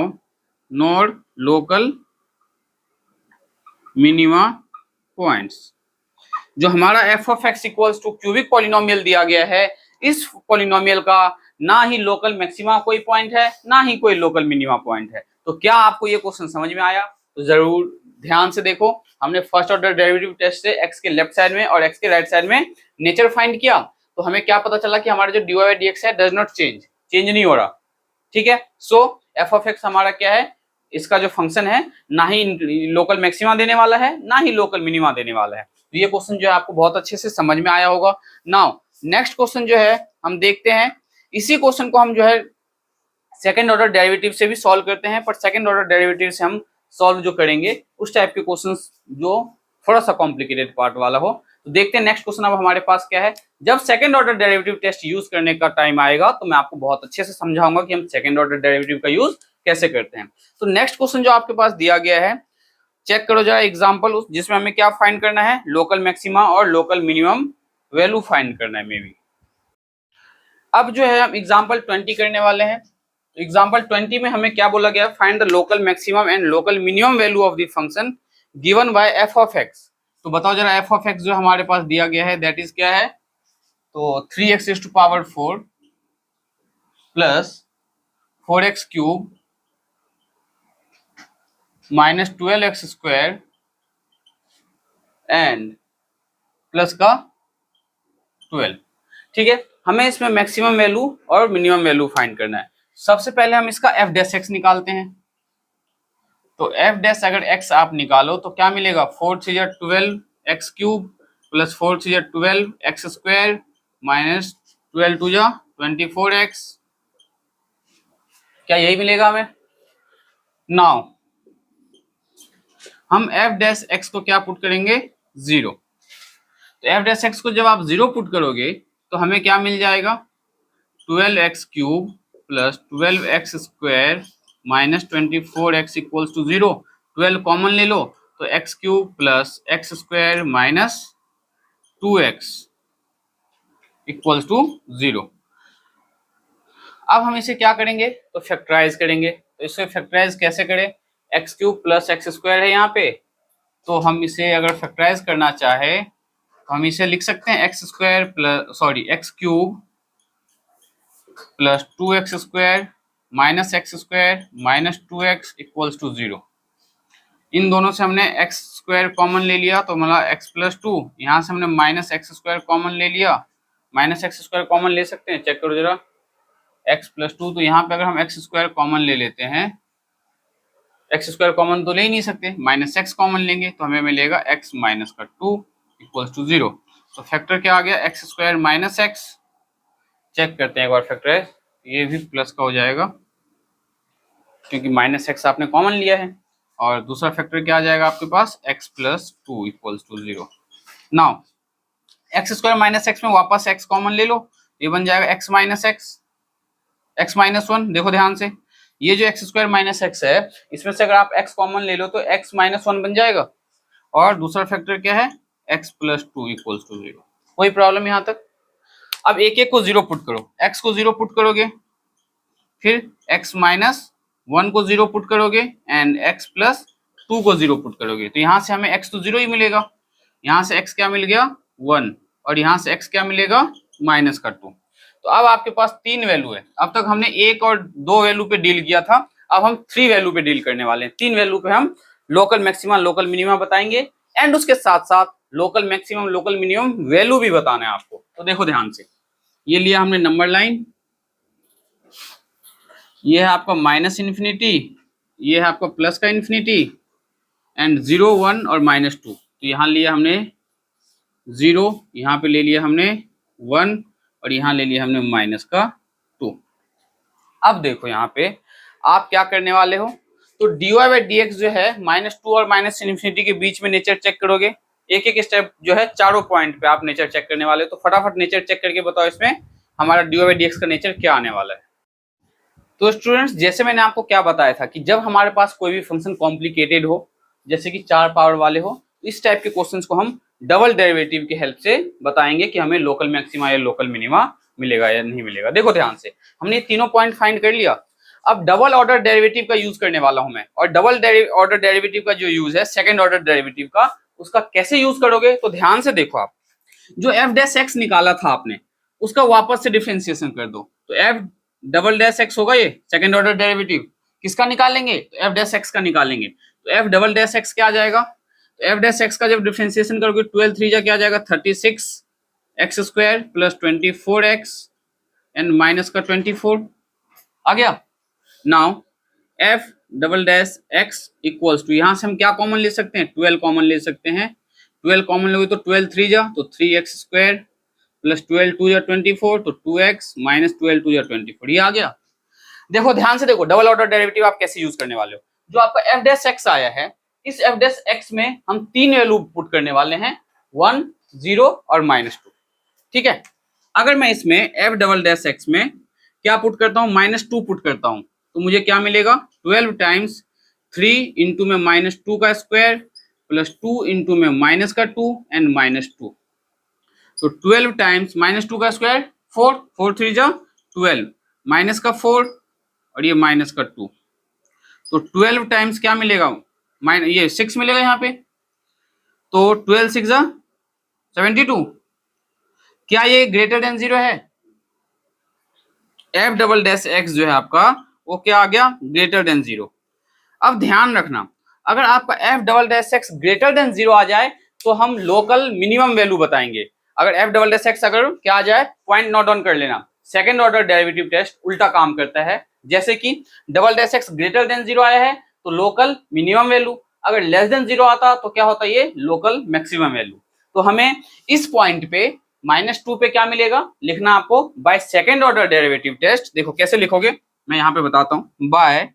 nor local minima points. जो हमारा f of x equals to cubic polynomial दिया गया है, इस polynomial का ना ही local maxima कोई पॉइंट है ना ही कोई लोकल मिनिमा पॉइंट है। तो क्या आपको ये क्वेश्चन समझ में आया? तो जरूर ध्यान से देखो, हमने फर्स्ट ऑर्डर डेरिवेटिव टेस्ट से एक्स के लेफ्ट साइड में और एक्स के राइट साइड में नेचर फाइंड किया, तो हमें क्या पता चला कि हमारा जो dy बाई डी एक्स है डज नॉट चेंज नहीं हो रहा। ठीक है, सो एफ ऑफ एक्स हमारा क्या है, इसका जो फंक्शन है ना ही लोकल मैक्सिमा देने वाला है ना ही लोकल मिनिमा देने वाला है। तो ये क्वेश्चन जो है आपको बहुत अच्छे से समझ में आया होगा। नाउ नेक्स्ट क्वेश्चन जो है हम देखते हैं, इसी क्वेश्चन को हम जो है सेकंड ऑर्डर डेरिवेटिव से भी सॉल्व करते हैं, पर सेकंड ऑर्डर डेरिवेटिव से हम सॉल्व जो करेंगे उस टाइप के क्वेश्चंस जो थोड़ा सा कॉम्प्लिकेटेड पार्ट वाला हो। तो देखते हैं नेक्स्ट क्वेश्चन अब हमारे पास क्या है। जब second order derivative test use करने का टाइम आएगा तो मैं आपको बहुत अच्छे से समझाऊंगा कि हम सेकंड ऑर्डर डेरिवेटिव का यूज कैसे करते हैं। तो नेक्स्ट क्वेश्चन जो आपके पास दिया गया है, चेक करो जरा एग्जांपल, जिसमें हमें क्या फाइंड करना है, लोकल मैक्सिमा और लोकल मिनिमम वैल्यू फाइंड करना है मे बी। अब जो है हम एग्जांपल 20 करने वाले हैं। एग्जांपल 20 में हमें क्या बोला गया, find the local maximum and local minimum value of the function given by f of x. तो बताओ जरा एफ ऑफ एक्स जो हमारे पास दिया गया है दैट इज क्या है, तो 3x to power 4 plus 4x cube minus 12x square and plus का 12। ठीक है, हमें इसमें मैक्सिमम वैल्यू और मिनिमम वैल्यू फाइंड करना है। सबसे पहले हम इसका एफ डैश एक्स निकालते हैं। तो एफ डैश अगर x आप निकालो तो क्या मिलेगा, 4 3 12 x cube plus 4 3 12 x square minus 12 2 24x, क्या यही मिलेगा हमें? नाउ हम एफ डैश एक्स को क्या पुट करेंगे, 0। तो एफ डैश एक्स को जब आप 0 पुट करोगे तो हमें क्या मिल जाएगा, 12x cube plus 12x square minus 24x equals to 0। 12 common ले लो तो x cube plus x square minus 2x equals to 0। अब हम इसे क्या करेंगे तो फैक्टराइज करेंगे। तो इसे फैक्टराइज कैसे करें, x cube plus x square है यहाँ पे, तो हम इसे अगर फैक्टराइज करना चाहे तो हम इसे लिख सकते हैं x square plus x cube plus 2x square minus x square minus 2x equals to 0। इन दोनों से हमने एक्स स्क्वायर कॉमन ले लिया तो मतलब एक्स प्लस 2, यहाँ से हमने माइनस एक्स स्क्वायर कॉमन ले लिया, माइनस एक्स स्क्वायर कॉमन ले सकते हैं, चेक करो जरा, एक्स प्लस 2, तो यहाँ पे अगर हम एक्स स्क्वायर कॉमन ले लेते हैं, एक्स स्क्वायर कॉमन तो ले ही नहीं सकते, माइनस एक्स कॉमन लेंगे तो हमें मिलेगा एक्स माइनस का 2 इक्वल्स टू 0। तो फैक्टर क्या आ गया, x square minus x, check करते हैं एक बार फैक्टराइज, ये भी प्लस का हो जाएगा क्योंकि माइनस एक्स आपने कॉमन लिया है, और दूसरा फैक्टर क्या आ जाएगा आपके पास, x plus 2 equals to 0। Now x square minus x में वापस एक्स कॉमन ले लो, ये बन जाएगा x minus x, x minus 1। देखो ध्यान से, ये जो एक्स स्क्वायर माइनस एक्स है इसमें से अगर आप एक्स कॉमन ले लो तो एक्स माइनस 1 बन जाएगा, और दूसरा फैक्टर क्या है, एक्स प्लस 2 इक्वल्स टू 0। कोई प्रॉब्लम यहाँ तक। अब एक एक को 0 पुट करो, एक्स को 0 पुट करोगे, फिर एक्स माइनस 1 को 0 पुट करोगे एंड एक्स प्लस 2 को 0 पुट करोगे, तो यहाँ से हमें एक्स तो 0 ही मिलेगा, यहाँ से एक्स क्या मिल गया 1, और यहाँ से एक्स क्या मिलेगा माइनस का 2। तो अब आपके पास 3 वैल्यू है। अब तक हमने 1 और 2 वैल्यू पे डील किया था, अब हम 3 वैल्यू पे डील करने वाले हैं। 3 वैल्यू पे हम लोकल मैक्सिमम लोकल मिनिमम बताएंगे एंड उसके साथ साथ local maximum local minimum value भी बताना है आपको। तो देखो ध्यान से, ये लिया हमने नंबर लाइन, ये है आपका माइनस इन्फिनिटी, ये है आपका प्लस का इन्फिनिटी एंड 0 1 और माइनस 2। तो यहाँ लिया हमने 0, यहाँ पे ले लिया हमने 1 और यहाँ ले लिया हमने माइनस का 2। अब देखो यहाँ पे आप क्या करने वाले हो, तो dy बाई dx जो है माइनस 2 और माइनस इन्फिनिटी के बीच में नेचर चेक करोगे। एक एक स्टेप जो है चारों पॉइंट पे आप नेचर चेक करने वाले हो, तो फटाफट नेचर चेक करके बताओ इसमें हमारा dy बाई dx का नेचर क्या आने वाला है। तो स्टूडेंट्स जैसे मैंने आपको क्या बताया था कि जब हमारे पास कोई भी फंक्शन कॉम्प्लिकेटेड हो, जैसे कि 4 पावर वाले हो, इस टाइप के क्वेश्चंस को हम डबल डेरिवेटिव की हेल्प से बताएंगे कि हमें लोकल मैक्सिमा या लोकल मिनिमा मिलेगा या नहीं मिलेगा। देखो ध्यान से, हमने तीनों पॉइंट फाइंड कर लिया। अब डबल ऑर्डर डेरिवेटिव का यूज करने वाला हूं मैं, और डबल ऑर्डर डेरिवेटिव का जो यूज है सेकंड ऑर्डर डेरिवेटिव का, उसका कैसे यूज करोगे तो ध्यान से देखो। आप जो एफ डैश एक्स निकाला था आपने, उसका वापस से डिफरेंशिएशन कर दो, तो एफ डबल डैश एक्स होगा, ये सेकंड ऑर्डर डेरिवेटिव किसका निकालेंगे, तो एफ डैश एक्स का निकालेंगे। तो एफ डबल डैश एक्स क्या आ जाएगा, तो एफ डैश एक्स का जब डिफरेंशिएशन करोगे 12 3 जा क्या आ जाएगा 36 x square plus 24 x and minus का 24 आ गया। Now f double dash x equals to, यहां से हम क्या कॉमन ले सकते हैं, 12 कॉमन ले सकते हैं। 12 कॉमन लोगे तो 12 3 जा तो 3x स्क्वायर प्लस 12 2 जा 24 तो 2x माइनस 12 2 जा 24, ये आ गया। देखो ध्यान से देखो, डबल ऑर्डर डेरिवेटिव आप कैसे यूज करने वाले हो। जो आपका एफ डैश एक्स आया है, इस एफ डैश एक्स में हम 3 वैल्यू पुट करने वाले हैं, 1 0 और माइनस 2। ठीक है, अगर मैं इसमें एफ डबल डैश एक्स में क्या पुट करता हूँ, माइनस 2 पुट करता हूँ, तो मुझे क्या मिलेगा 12 टाइम्स 3 इंटू में माइनस 2 का स्क्वायर प्लस 2 इंटू में माइनस का 2 एंड माइनस 2। तो 12 टाइम्स माइनस 2 का स्क्वायर 4 4 3 जा 12 माइनस का 4 और ये माइनस का 2, तो 12 टाइम्स क्या मिलेगा, ये 6 मिलेगा यहाँ पे, तो 12 6 जा 72। क्या ये ग्रेटर देन 0 है, एफ डबल डैश एक्स जो है आपका वो क्या आ गया ग्रेटर देन 0। अब ध्यान रखना, अगर आपका F double dash x greater than 0 आ जाए तो हम लोकल मिनिमम वैल्यू बताएंगे। अगर एफ डबल डैश एक्स अगर क्या आ जाए, पॉइंट नोट डाउन कर लेना, सेकंड ऑर्डर डेरिवेटिव टेस्ट उल्टा काम करता है। जैसे कि double dash x greater than 0 आया है तो लोकल मिनिमम वैल्यू, अगर लेस देन 0 आता तो क्या होता है, ये लोकल मैक्सिमम वैल्यू। तो हमें इस पॉइंट पे -2 पे क्या मिलेगा लिखना आपको, by second order derivative test. देखो कैसे लिखोगे, मैं यहां पे बताता हूं, by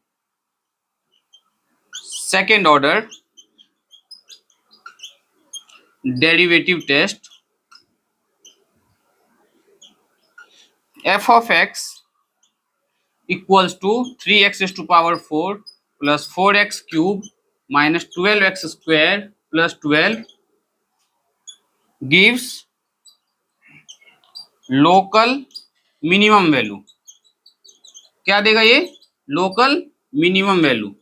second order derivative test f of x equals to 3x to power 4 plus 4x cube minus 12x² plus 12 gives local minimum value. क्या देगा ये? Local minimum value.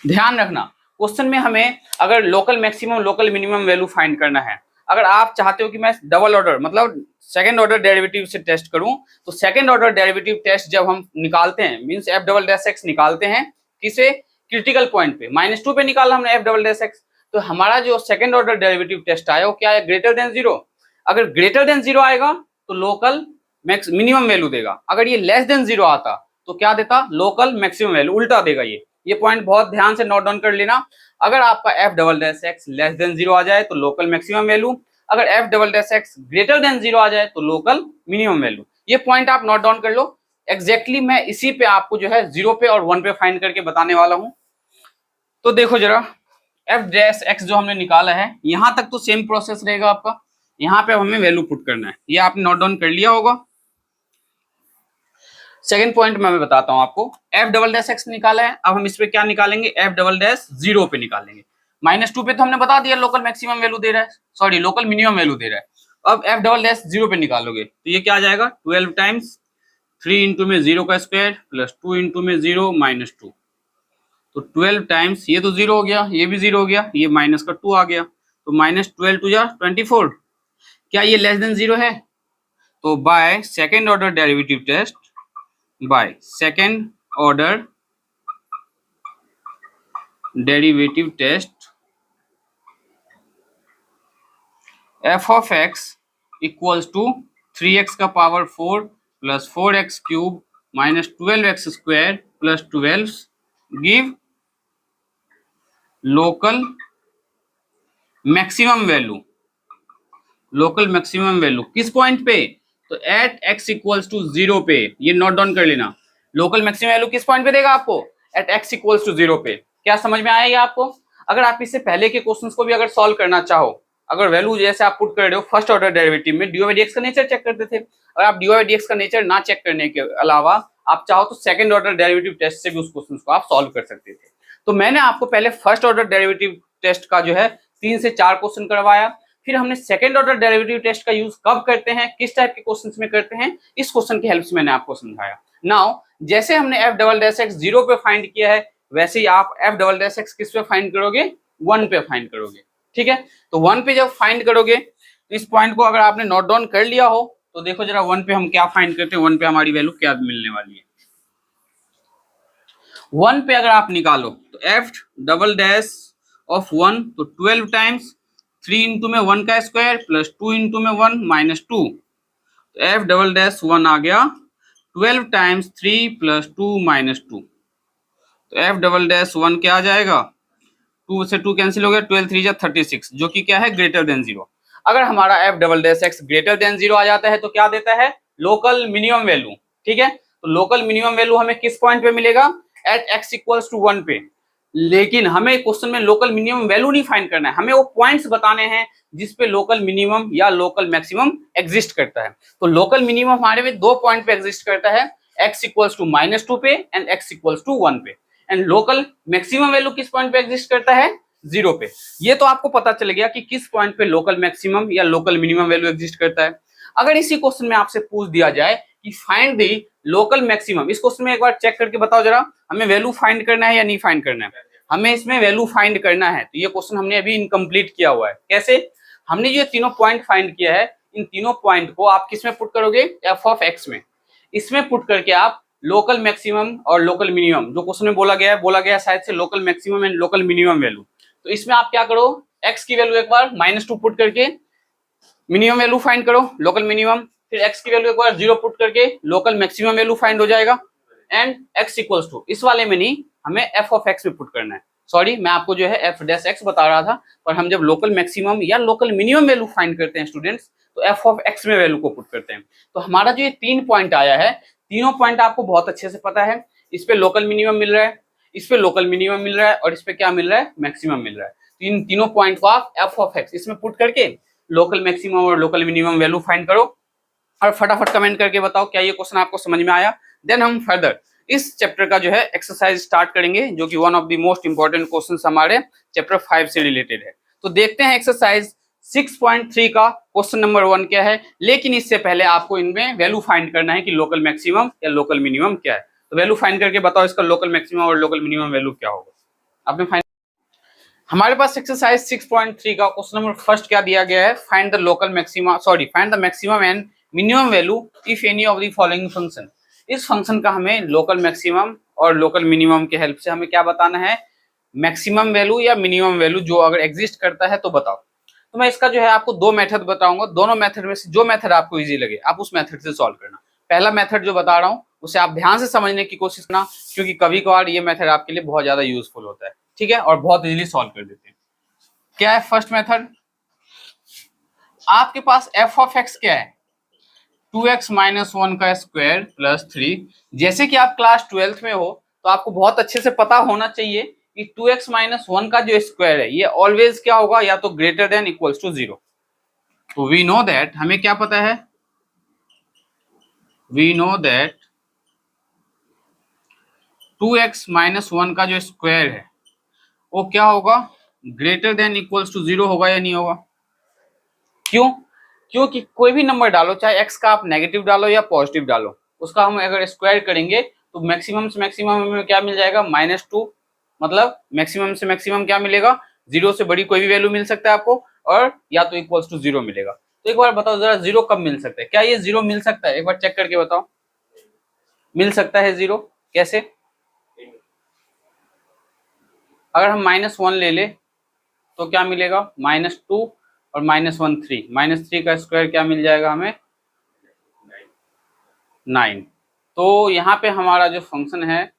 ध्यान रखना क्वेश्चन में हमें अगर local maximum local minimum value find करना है, अगर आप चाहते हो कि मैं डबल ऑर्डर मतलब सेकंड ऑर्डर डेरिवेटिव से टेस्ट करूं, तो सेकंड ऑर्डर डेरिवेटिव टेस्ट जब हम निकालते हैं means F double dash x निकालते हैं किसे? क्रिटिकल पॉइंट पे -2 पे निकाला हमने एफ डबल डैश एक्स, तो हमारा जो सेकंड ऑर्डर डेरिवेटिव टेस्ट आया वो क्या है? Greater than 0। अगर ग्रेटर देन 0 आएगा तो लोकल मिनिमम वैल्यू देगा, अगर ये लेस देन 0 आता तो क्या देता? लोकल मैक्सिमम वैल्यू, उल्टा देगा। ये पॉइंट बहुत ध्यान से नोट डाउन कर लेना। अगर आपका F double dash x less than 0 आ जाए तो लोकल मैक्सिमम वैल्यू, अगर F double dash x greater than 0 आ जाए तो लोकल मिनिमम वैल्यू। ये पॉइंट आप नोट डाउन कर लो। एग्जैक्टली मैं इसी पे आपको जो है 0 पे और 1 पे फाइंड करके बताने वाला हूं। तो देखो जरा, एफ डैश एक्स जो हमने निकाला है यहां तक तो सेम प्रोसेस रहेगा आपका, यहाँ पे हमें वैल्यू पुट करना है, ये आपने नोट डाउन कर लिया होगा। सेकंड पॉइंट मैं बताता हूं आपको, एफ डबल डैश एक्स निकाला है, अब हम इस पे क्या निकालेंगे? एफ डबल डैश 0 पे निकालेंगे। -2 पे तो हमने बता दिया लोकल मैक्सिमम वैल्यू दे रहा है, सॉरी लोकल मिनिमम वैल्यू दे रहा है। अब एफ डबल डैश 0 पे निकालोगे तो ये क्या आ जाएगा? 12 टाइम्स 3 इंटू में 0 का स्क्वायर प्लस 2 इंटू में 0 -2, तो 12 टाइम्स ये तो 0 हो गया, ये भी 0 हो गया, ये माइनस का 2 आ गया, तो -12 टू जा 24। क्या ये लेस देन 0 है? तो by second order derivative test, by second order derivative test, f of x equals to 3x का power 4 plus 4x cube minus 12x square plus 12 give local maximum value. Local maximum value किस point पे? तो eight x equals to 0 पे, ये note down कर लेना। Local maximum value किस point पे देगा आपको? एट x इक्वल्स टू 0 पे। क्या समझ में आएगा आपको? अगर आप इससे पहले के क्वेश्चंस को भी अगर सॉल्व करना चाहो, अगर वैल्यू जैसे आप पुट कर रहे हो फर्स्ट ऑर्डर डेरिवेटिव में dy by dx का नेचर चेक करते थे, अगर आप dy by dx का नेचर ना चेक करने के अलावा आप चाहो तो सेकंड ऑर्डर डेरिवेटिव टेस्ट से भी उस क्वेश्चन को आप सॉल्व कर सकते थे। तो मैंने आपको पहले फर्स्ट ऑर्डर डेरिवेटिव टेस्ट का जो है 3 से 4 क्वेश्चन करवाया, फिर हमने सेकंड ऑर्डर डेरिवेटिव टेस्ट का यूज कब करते हैं, किस टाइप के क्वेश्चंस में करते हैं, इस क्वेश्चन की हेल्प से मैंने आपको समझाया। नाउ जैसे हमने एफ डबल डैश एक्स 0 पे फाइंड किया है, वैसे ही आप एफ डबल डैश एक्स किस पे फाइंड करोगे? 1 पे फाइंड करोगे। ठीक है, तो 1 पे जब फाइंड करोगे तो इस पॉइंट को अगर आपने नोट डाउन कर लिया हो तो देखो जरा 1 पे हम क्या फाइंड करते हैं, 1 पे हमारी वैल्यू क्या मिलने वाली है। 1 पे अगर आप निकालो तो एफ डबल डैश ऑफ 1 तो 12 टाइम्स 3 इंटू में 1 का स्क्वायर प्लस 2 इंटू में 1 -2, तो एफ डबल डैश 1 आ गया 12 टाइम्स 3 प्लस 2 -2, तो एफ डबल डैश 1 क्या आ जाएगा? 2 से 2 कैंसिल हो गया, 12 3 जा 36, जो कि क्या है? Greater than 0। अगर हमारा F double dash x greater than 0 आ जाता है तो क्या देता है? Local minimum value. ठीक है, तो लोकल मिनिमम वैल्यू हमें किस पॉइंट पे मिलेगा? एट x इक्वल्स टू 1 पे। लेकिन हमें क्वेश्चन में लोकल मिनिमम वैल्यू नहीं फाइंड करना है, हमें वो पॉइंट्स बताने हैं जिस पे लोकल मिनिमम या लोकल मैक्सिमम एग्जिस्ट करता है। तो लोकल मिनिमम हमारे में 2 पॉइंट पे एग्जिस्ट करता है, x इक्वल्स टू -2 पे एंड x इक्वल्स टू 1 पे। एंड लोकल मैक्सिमम वैल्यू किस पॉइंट पे एग्जिस्ट करता है? 0 पे। ये तो आपको पता चल गया कि किस पॉइंट पे लोकल मैक्सिमम या लोकल मिनिमम वैल्यू एग्जिस्ट करता है। अगर इसी क्वेश्चन में आपसे पूछ दिया जाए कि फाइंड दी लोकल मैक्सिमम, इस क्वेश्चन में एक बार चेक करके बताओ जरा, हमें वैल्यू फाइंड करना है या नहीं फाइंड करना है? हमें इसमें वैल्यू फाइंड करना है। तो ये क्वेश्चन हमने अभी इनकम्प्लीट किया हुआ है। कैसे? हमने ये तीनों पॉइंट फाइंड किया है, इन तीनों पॉइंट को आप किस में पुट करोगे? एफ ऑफ एक्स में। इसमें पुट करके आप लोकल मैक्सिमम और लोकल मिनिमम, जो क्वेश्चन में बोला गया है शायद से local maximum and local minimum value, तो इसमें आप क्या करो? एक्स की वैल्यू एक बार -2 पुट करके मिनिमम वैल्यू फाइंड करो, लोकल मिनिमम, फिर x की वैल्यू एक बार 0 पुट करके लोकल मैक्सिमम वैल्यू फाइंड हो जाएगा, एंड x इक्वल्स टू, इस वाले में नहीं, हमें f ऑफ x में पुट करना है। सॉरी, मैं आपको जो है f डैश x बता रहा था, पर हम जब लोकल मैक्सिमम या लोकल मिनिमम वैल्यू फाइंड करते हैं स्टूडेंट्स, तो f ऑफ x में वैल्यू को पुट करते हैं। तो हमारा जो ये 3 पॉइंट आया है, तीनों पॉइंट आपको बहुत अच्छे से पता है। इस पे लोकल मिनिमम मिल रहा है, इस पे लोकल मिनिमम मिल रहा है, और इस पे क्या मिल रहा है? मैक्सिमम मिल रहा है। तो इन तीनों पॉइंट को आप f ऑफ x इसमें पुट करके लोकल मैक्सिमम और लोकल मिनिमम वैल्यू फाइंड करो, और फटाफट कमेंट करके बताओ क्या ये क्वेश्चन आपको समझ में आया। देन हम फर्दर इस चैप्टर का जो है एक्सरसाइज स्टार्ट करेंगे, जो कि one of the most important questions हमारे चैप्टर 5 से रिलेटेड है। तो देखते हैं एक्सरसाइज 6.3 का क्वेश्चन नंबर 1 क्या है। लेकिन इससे पहले आपको इनमें वैल्यू फाइंड करना है कि लोकल मैक्सिमम या लोकल मिनिमम क्या है। तो वैल्यू फाइंड करके बताओ इसका लोकल मैक्सिमम और लोकल मिनिमम वैल्यू क्या होगा। आपने फाइंड, हमारे पास एक्सरसाइज 6.3 का क्वेश्चन नंबर फर्स्ट क्या दिया गया है, find the local maxima find the maximum and minimum value if any of the following function. इस फंक्शन का हमें लोकल मैक्सिमम और लोकल मिनिमम के हेल्प से हमें क्या बताना है, मैक्सिमम वैल्यू या मिनिमम वैल्यू जो अगर एग्जिस्ट करता है तो बताओ। तो मैं इसका जो है आपको दो मेथड बताऊंगा, दोनों मेथड में से जो मेथड आपको इजी लगे आप उस मेथड से सॉल्व करना। पहला मेथड जो बता रहा हूँ उसे आप ध्यान से समझने की कोशिश करना, क्योंकि कभी कभार ये मेथड आपके लिए बहुत ज्यादा यूजफुल होता है, ठीक है, और बहुत इजीली सॉल्व कर देते हैं। क्या है फर्स्ट मेथड, आपके पास एफ ऑफ एक्स क्या है, 2x माइनस 1 का स्क्वायर प्लस 3। जैसे कि आप क्लास 12th में हो तो आपको बहुत अच्छे से पता होना चाहिए कि 2x माइनस 1 का जो स्क्वायर है ये ऑलवेज क्या होगा, या तो ग्रेटर देन इक्वल्स टू 0। तो वी नो दैट, हमें क्या पता है, we know that 2x minus 1 का जो स्क्वायर है वो क्या होगा, ग्रेटर देन इक्वल्स टू 0 होगा या नहीं होगा। क्यों, क्योंकि कोई भी नंबर डालो, चाहे x का आप नेगेटिव डालो या पॉजिटिव डालो, उसका हम अगर स्क्वायर करेंगे तो मैक्सिमम से मैक्सिमम हमें क्या मिल जाएगा, -2। मतलब मैक्सिमम से मैक्सिमम क्या मिलेगा, 0 से बड़ी कोई भी वैल्यू मिल सकता है आपको, और या तो इक्वल्स टू 0 मिलेगा। तो एक बार बताओ जरा 0 कब मिल सकता है, क्या ये 0 मिल सकता है, एक बार चेक करके बताओ। मिल सकता है 0, कैसे, अगर हम -1 ले ले तो क्या मिलेगा, -2 और -1 3, -3 का स्क्वायर क्या मिल जाएगा हमें, 9। तो यहाँ पे हमारा जो फंक्शन है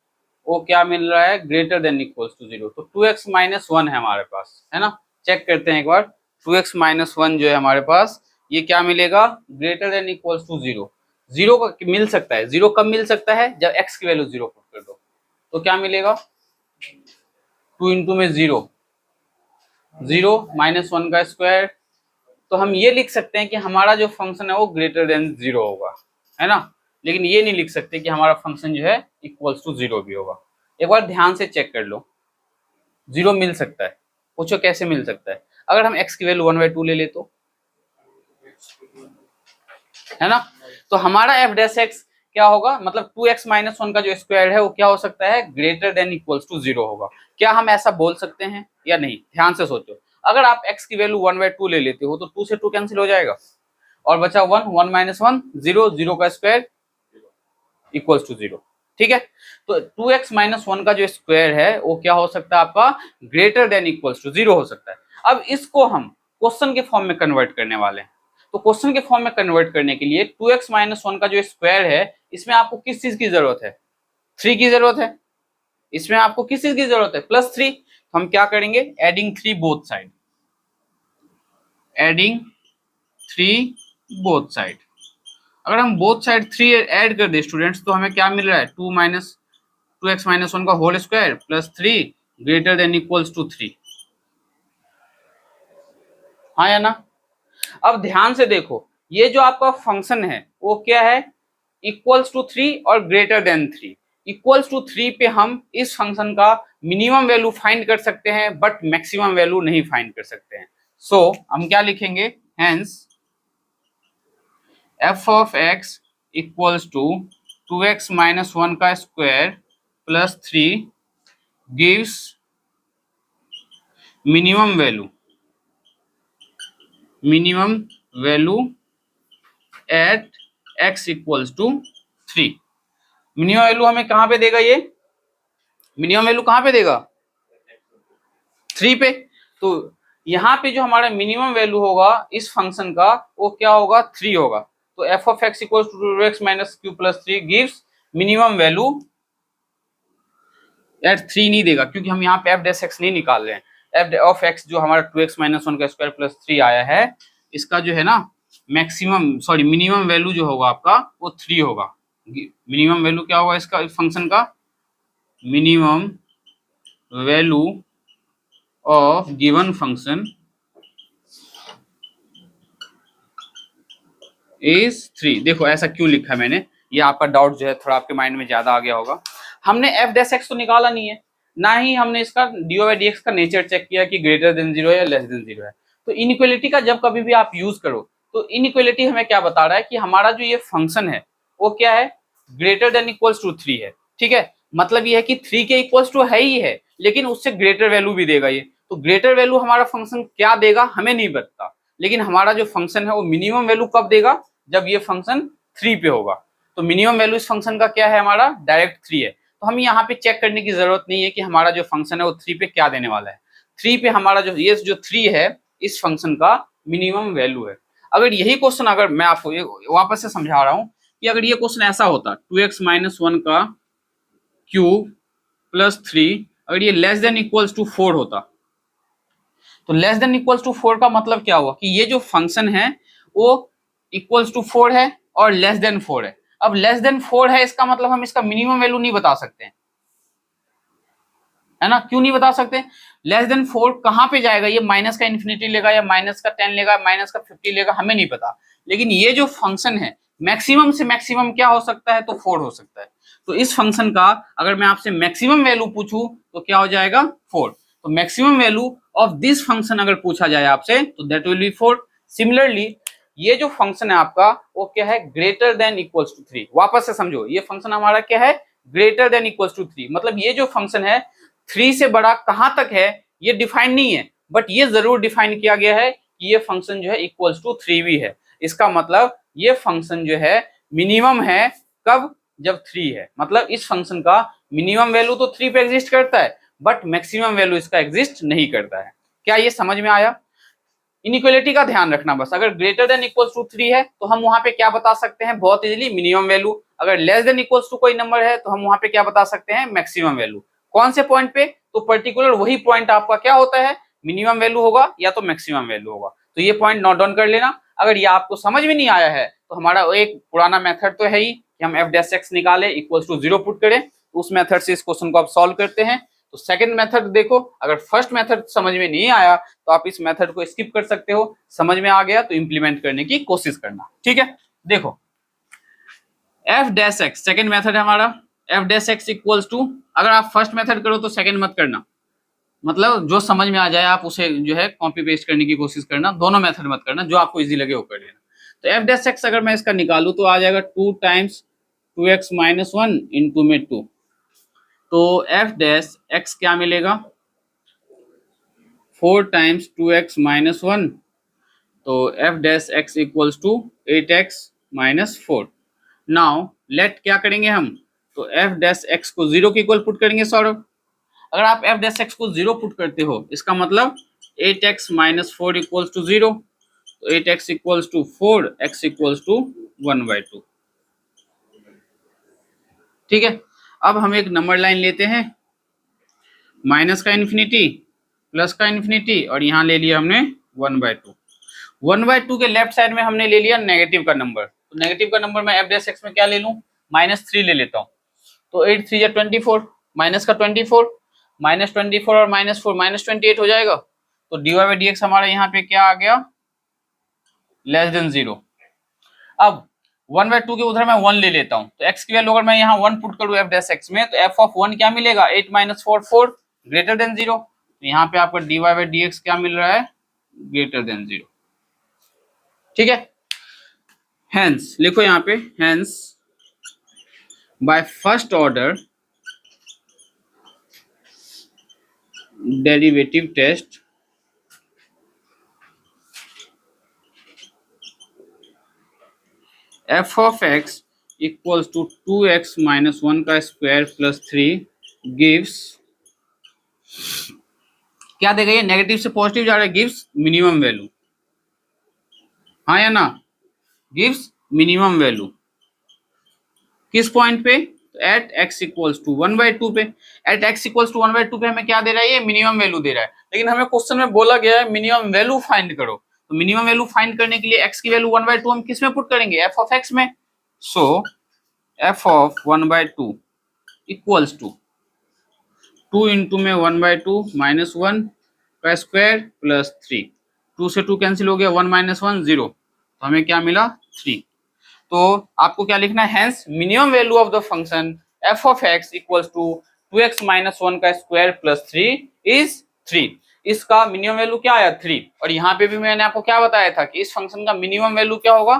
वो क्या मिल रहा है, ग्रेटर देन इक्वल्स टू 0। तो 2x माइनस 1 है हमारे पास, है ना। चेक करते हैं एक बार, 2x माइनस 1 जो है हमारे पास ये क्या मिलेगा, ग्रेटर देन इक्वल्स टू 0। 0 का मिल सकता है, 0 कब मिल सकता है, जब x की वैल्यू 0 पुट कर दो। तो क्या मिलेगा, 2 इंटू में 0, 0 -1 का स्क्वायर। तो हम ये लिख सकते हैं कि हमारा जो फंक्शन है वो ग्रेटर देन 0 होगा, है ना। लेकिन ये नहीं लिख सकते कि हमारा फंक्शन जो है इक्वल्स टू 0 भी होगा। एक बार ध्यान से चेक कर लो, 0 मिल सकता है, पूछो कैसे मिल सकता है, अगर हम x की वैल्यू 1/2 ले ले तो, है ना। तो हमारा एफ डैश एक्स क्या होगा, मतलब 2x माइनस 1 का जो स्क्वायर है वो क्या हो सकता है, ग्रेटर देन इक्वल्स टू 0 होगा। क्या हम ऐसा बोल सकते हैं या नहीं, ध्यान से सोचो। अगर आप x की वैल्यू 1/2 ले लेते हो तो 2 से 2 कैंसिल हो जाएगा और बचा 1, 1 माइनस 1 0, 0 का स्क्वायर इक्वल्स टू 0, ठीक है। तो 2x माइनस 1 का जो स्क्वायर है वो क्या हो सकता है आपका, ग्रेटर देन इक्वल्स टू 0 हो सकता है। अब इसको हम क्वेश्चन के फॉर्म में कन्वर्ट करने वाले हैं। तो क्वेश्चन के फॉर्म में कन्वर्ट करने के लिए 2x माइनस 1 का जो स्क्वायर है इसमें आपको किस चीज की जरूरत है, 3 की जरूरत है। इसमें आपको किस चीज की जरूरत है, +3। तो हम क्या करेंगे, adding 3 both side, adding 3 both side. अगर हम बोथ साइड 3 ऐड कर दे स्टूडेंट्स तो हमें क्या मिल रहा है, 2x माइनस 1 का whole square +3 greater than equals to 3, हाँ या ना। अब ध्यान से देखो, ये जो आपका फंक्शन है वो क्या है, इक्वल्स टू 3 और ग्रेटर देन 3। इक्वल्स टू 3 पे हम इस फंक्शन का मिनिमम वैल्यू फाइंड कर सकते हैं बट मैक्सिमम वैल्यू नहीं फाइंड कर सकते हैं। सो हम क्या लिखेंगे, hence f of x equals to 2x minus 1 का square +3 gives minimum value at x equals to 3। Minimum value हमें कहां पे देगा, ये मिनिमम वैल्यू कहां पे देगा, 3 पे। तो यहाँ पे जो हमारा मिनिमम वैल्यू होगा इस फंक्शन का वो क्या होगा, 3 होगा। तो f of x equals to 2x minus q +3 gives minimum value at 3 नहीं देगा, क्योंकि हम यहाँ पे एफ डैश एक्स नहीं निकाल रहे हैं। एफ ऑफ एक्स जो हमारा 2x माइनस 1 का स्क्वायर +3 आया है, इसका जो है ना मिनिमम वैल्यू जो होगा आपका वो 3 होगा। मिनिमम वैल्यू क्या होगा इसका, फंक्शन का minimum value of given function is 3। देखो ऐसा क्यों लिखा मैंने, ये आपका डाउट जो है थोड़ा आपके माइंड में ज्यादा आ गया होगा। हमने एफ डैश एक्स तो निकाला नहीं है, ना ही हमने इसका dy/dx का नेचर चेक किया कि ग्रेटर देन 0 है या लेस देन 0 है। तो इनइक्वालिटी का जब कभी भी आप यूज करो तो इनइक्वालिटी हमें क्या बता रहा है कि हमारा जो ये फंक्शन है वो क्या है, ग्रेटर देन इक्वल्स टू 3 है। ठीक है, मतलब ये है कि 3 के इक्वल्स टू है ही है, लेकिन उससे ग्रेटर वैल्यू भी देगा ये। तो ग्रेटर वैल्यू हमारा फंक्शन क्या देगा हमें नहीं पता, लेकिन हमारा जो फंक्शन है वो मिनिमम वैल्यू कब देगा, जब ये फंक्शन 3 पे होगा। तो मिनिमम वैल्यू इस फंक्शन का क्या है, हमारा डायरेक्ट 3 है। तो हम यहाँ पे चेक करने की जरूरत नहीं है कि हमारा जो फंक्शन है वो 3 पे क्या देने वाला है। 3 पे हमारा जो 3 है इस फंक्शन का मिनिमम वैल्यू है। अगर यही क्वेश्चन, अगर मैं आपको वापस से समझा रहा हूं कि अगर ये क्वेश्चन ऐसा होता 2x माइनस 1 का क्यूब प्लस 3, अगर ये लेस देन इक्वल्स टू 4 होता, तो लेस देन इक्वल्स टू 4 का मतलब क्या हुआ कि ये जो फंक्शन है वो इक्वल्स टू 4 है और लेस देन 4 है। अब लेस देन 4 है इसका मतलब हम इसका मिनिमम वैल्यू नहीं बता सकते हैं, है ना। क्यों नहीं बता सकते, लेस देन 4 कहां पे जाएगा, ये माइनस का इन्फिनिटी लेगा या माइनस का 10 लेगा, माइनस का 50 लेगा, हमें नहीं पता। लेकिन ये जो फंक्शन है मैक्सिमम से मैक्सिमम क्या हो सकता है, तो 4 हो सकता है। तो इस फंक्शन का अगर मैं आपसे मैक्सिमम वैल्यू पूछूं तो क्या हो जाएगा, 4। तो maximum value of this function अगर पूछा जाए आपसे तो दैट विल बी 4। सिमिलरली ये जो फंक्शन है आपका वो क्या है, ग्रेटर देन इक्वल्स टू 3। वापस से समझो, ये फंक्शन हमारा क्या है, ग्रेटर देन इक्वल्स टू 3। मतलब ये जो फंक्शन है 3 से बड़ा कहां तक है ये डिफाइन नहीं है, बट ये जरूर डिफाइन किया गया है कि ये फंक्शन जो है इक्वल्स टू 3 भी है। इसका मतलब ये फंक्शन जो है मिनिमम है कब, जब 3 है। मतलब इस फंक्शन का मिनिमम वैल्यू तो 3 पे एग्जिस्ट करता है, बट मैक्सिमम वैल्यू इसका एग्जिस्ट नहीं करता है। क्या ये समझ में आया। इनइक्वालिटी का ध्यान रखना बस, अगर ग्रेटर देन इक्वल्स टू 3 है तो हम वहां पे क्या बता सकते हैं, बहुत इजीली मिनिमम वैल्यू। अगर लेस देन इक्वल्स टू कोई नंबर है तो हम वहां पे क्या बता सकते हैं, मैक्सिमम वैल्यू। कौन से पॉइंट पे, तो पर्टिकुलर वही पॉइंट आपका क्या होता है, मिनिमम वैल्यू होगा या तो मैक्सिमम वैल्यू होगा। तो ये पॉइंट नोट डाउन कर लेना। अगर ये आपको समझ में नहीं आया है तो हमारा एक पुराना मेथड तो है ही कि हम एफ डैश एक्स निकाले इक्वल्स टू 0 पुट करें, तो उस मेथड से इस क्वेश्चन को आप सॉल्व करते हैं। तो सेकंड मेथड देखो, अगर फर्स्ट मेथड समझ में नहीं आया तो आप इस मेथड को स्किप कर सकते हो, समझ में आ गया तो इंप्लीमेंट करने की कोशिश करना। ठीक है, देखो f dash x second method है हमारा, f dash x equals to, अगर आप फर्स्ट मेथड करो तो सेकंड मत करना, मतलब जो समझ में आ जाए आप उसे जो है कॉपी पेस्ट करने की कोशिश करना, दोनों मेथड मत करना, जो आपको इजी लगे वो कर लेना। तो एफ डैश एक्स अगर मैं इसका निकालू तो आ जाएगा 2 टाइम्स 2x माइनस 1 इंटू में 2। तो एफ डैश एक्स क्या मिलेगा, 4 टाइम्स 2x माइनस 1, तो f dash x equals to 8x minus 4। Now let क्या करेंगे हम, तो एफ डैश एक्स को 0 के इक्वल पुट करेंगे सौरभ। अगर आप एफ डैश एक्स को 0 पुट करते हो इसका मतलब 8x माइनस 4 इक्वल्स टू 0, तो 8x equals to 4, x equals to 1/2। ठीक है, अब हम एक नंबर लाइन लेते हैं, माइनस का इन्फिनिटी प्लस का इन्फिनिटी और यहाँ ले लिया हमने 1/2। 1/2 के लेफ्ट साइड में हमने ले लिया नेगेटिव का नंबर, तो नेगेटिव का नंबर मैं एफ डैश एक्स में क्या ले लूँ, -3 ले लेता हूँ। तो 8 3 या 24, माइनस का 24, -24 और -4 -28 हो जाएगा। तो dy/dx हमारा यहाँ पे क्या आ गया, लेस देन 0। अब 1/2 के उधर मैं 1 ले लेता हूँ, तो x की वैल्यू अगर मैं यहाँ 1 पुट करूँ एफ डैश एक्स में तो f ऑफ 1 क्या मिलेगा, 8 - 4 4, ग्रेटर देन 0। तो यहाँ पे आपका dy/dx क्या मिल रहा है, ग्रेटर देन 0। ठीक है, हेंस लिखो यहाँ पे, hence by first order derivative test f of x equals to 2x minus 1 का स्क्वायर प्लस 3 गिव्स, क्या देगा ये, नेगेटिव से पॉजिटिव जा रहा है, गिव्स मिनिमम वैल्यू, हाँ या ना, गिव्स मिनिमम वैल्यू किस पॉइंट पे, एट x इक्वल्स टू 1/2 पे। एट x इक्वल्स टू 1/2 पे हमें क्या दे रहा है, ये मिनिमम वैल्यू दे रहा है, लेकिन हमें क्वेश्चन में बोला गया है मिनिमम वैल्यू फाइंड करो। तो मिनिमम वैल्यू फाइंड करने के लिए x की वैल्यू 1/2 हम किस में पुट करेंगे, f ऑफ x में। So f of 1/2 equals to 2 into में 1/2 माइनस 1 का स्क्वायर प्लस 3, 2 से 2 कैंसिल हो गया, 1 - 1 0, तो हमें क्या मिला 3। तो आपको क्या लिखना है, hence minimum value of the function f of x equals to 2x minus 1 का स्क्वायर प्लस 3 इज 3। इसका मिनिमम वैल्यू क्या आया 3, और यहाँ पे भी मैंने आपको क्या बताया था कि इस फंक्शन का मिनिमम वैल्यू क्या होगा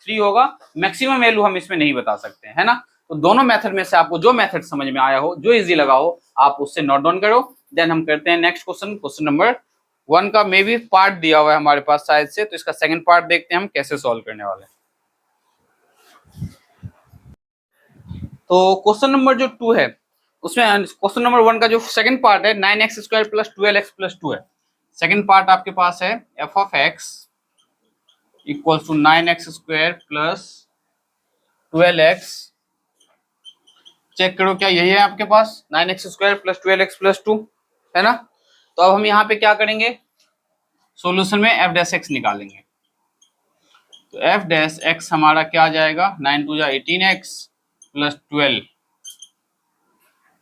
3 होगा, मैक्सिमम वैल्यू हम इसमें नहीं बता सकते, है ना। तो दोनों मेथड में से आपको जो मेथड समझ में आया हो, जो इजी लगा हो, आप उससे नोट डाउन करो। देन हम करते हैं नेक्स्ट क्वेश्चन, क्वेश्चन नंबर 1 का मे भी पार्ट दिया हुआ है हमारे पास शायद से, तो इसका सेकंड पार्ट देखते हैं हम कैसे सॉल्व करने वाले हैं। तो क्वेश्चन नंबर जो 2 है उसमें क्वेश्चन नंबर 1 का जो सेकंड पार्ट है 9x square plus 12x plus 2 है। सेकंड पार्ट आपके पास है f of x equal to 9x square plus 12x। Check करो क्या यही है आपके पास 9x square plus 12x plus 2, है ना। तो अब हम यहाँ पे क्या करेंगे, सॉल्यूशन में एफ डैश एक्स निकालेंगे। तो एफ डैश एक्स हमारा क्या आ जाएगा 9 2 जा 18x प्लस 12।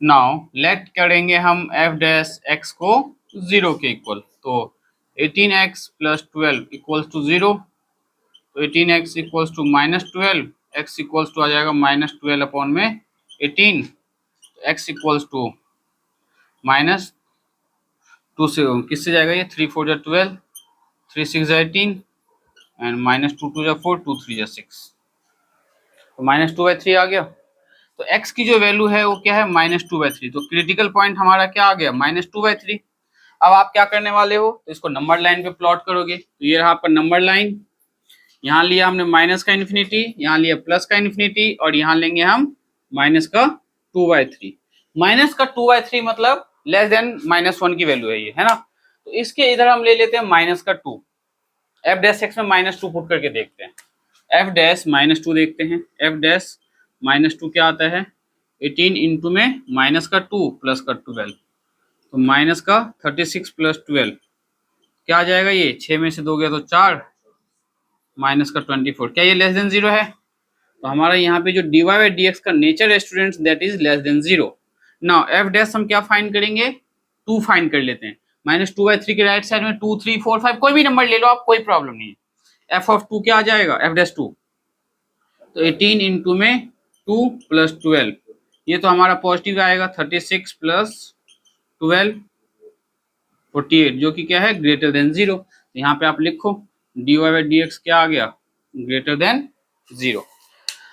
नाउ लेट करेंगे हम एफ डैश एक्स को 0 के इक्वल, तो 18x प्लस 12 इक्वल्स टू 0, तो 18x equals to minus 12, x equals to आ जाएगा माइनस 12 अपॉन में 18, x इक्वल्स टू माइनस 2 से किससे जाएगा ये 3 4 जा 12, 3 6 जा 18 एंड माइनस 2 2 जा 4, 2 3 जा 6, तो माइनस 2/3 आ गया। तो x की जो वैल्यू है वो क्या है माइनस 2/3, तो क्रिटिकल पॉइंट हमारा क्या आ गया माइनस 2/3। अब आप क्या करने वाले हो, तो इसको नंबर लाइन पे प्लॉट करोगे। तो ये रहा आपका नंबर लाइन, यहाँ लिया हमने माइनस का इन्फिनिटी, यहाँ लिया प्लस का इन्फिनिटी, और यहाँ लेंगे हम माइनस का 2/3। माइनस का 2/3 मतलब लेस देन -1 की वैल्यू है ये, है ना। तो इसके इधर हम ले लेते हैं माइनस का 2, एफ डैश एक्स में -2 पुट करके देखते हैं। एफ डैश -2 देखते हैं, एफ डैश -2 क्या आता है 18 इंटू में माइनस का 2 प्लस का 12, तो माइनस का 36 प्लस 12 क्या आ जाएगा, ये 6 में से 2 गया तो 4, माइनस का 24। क्या ये लेस देन 0 है, तो हमारा यहाँ पे जो dy बाई dx का नेचर है students that is less than 0। Now F dash हम क्या फाइंड करेंगे 2 फाइंड कर लेते हैं। -2/3 के राइट साइड में 2 3 4 5 कोई भी नंबर ले लो आप, कोई प्रॉब्लम नहीं है। एफ ऑफ 2 क्या आ जाएगा एफ डैश 2, तो 18 इंटू में 2 प्लस 12, ये तो हमारा पॉजिटिव आएगा 36 प्लस 12 48, जो कि क्या है ग्रेटर देन 0। तो यहाँ पे आप लिखो dy बाई dx क्या आ गया ग्रेटर देन 0।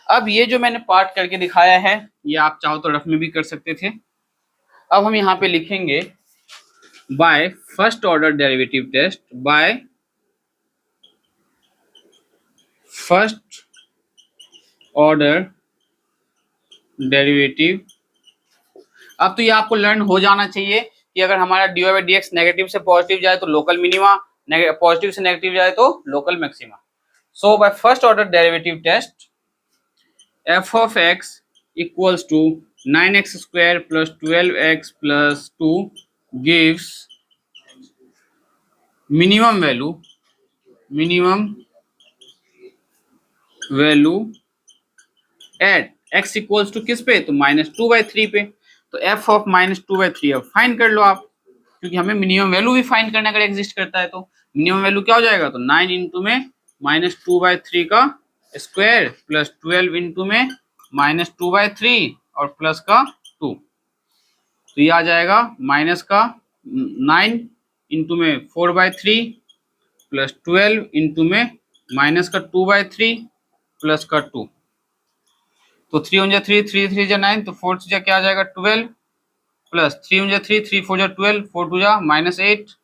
अब ये जो मैंने पार्ट करके दिखाया है ये आप चाहो तो रफ में भी कर सकते थे। अब हम यहाँ पे लिखेंगे by first order derivative test, by first order derivative. अब तो ये आपको लर्न हो जाना चाहिए कि अगर हमारा dy बाई dx नेगेटिव से पॉजिटिव जाए तो लोकल मिनिमा, पॉजिटिव से नेगेटिव जाए तो local maxima. So by first order derivative test f of x equals to 9x square plus 12x plus 2 gives minimum value at x equals to किस पे, तो -2/3 पे। तो f of -2/3 अब find कर लो आप, क्योंकि हमें मिनिमम वैल्यू भी फाइंड करना अगर एग्जिस्ट करता है तो मिनिमम वैल्यू क्या हो जाएगा, तो 9 इंटू में -2/3 का स्क्वायर प्लस 12 इंटू में -2/3 और प्लस का 2, तो ये आ जाएगा माइनस का 9 इंटू में 4/3 प्लस 12 इंटू में माइनस का 2/3 प्लस का 2, तो 3 1 जा 3 3 3 जा 9, तो 4 से जा क्या आ जाएगा 12 प्लस 3 1 जा 3 3 4 जा 12 4 2 जा -8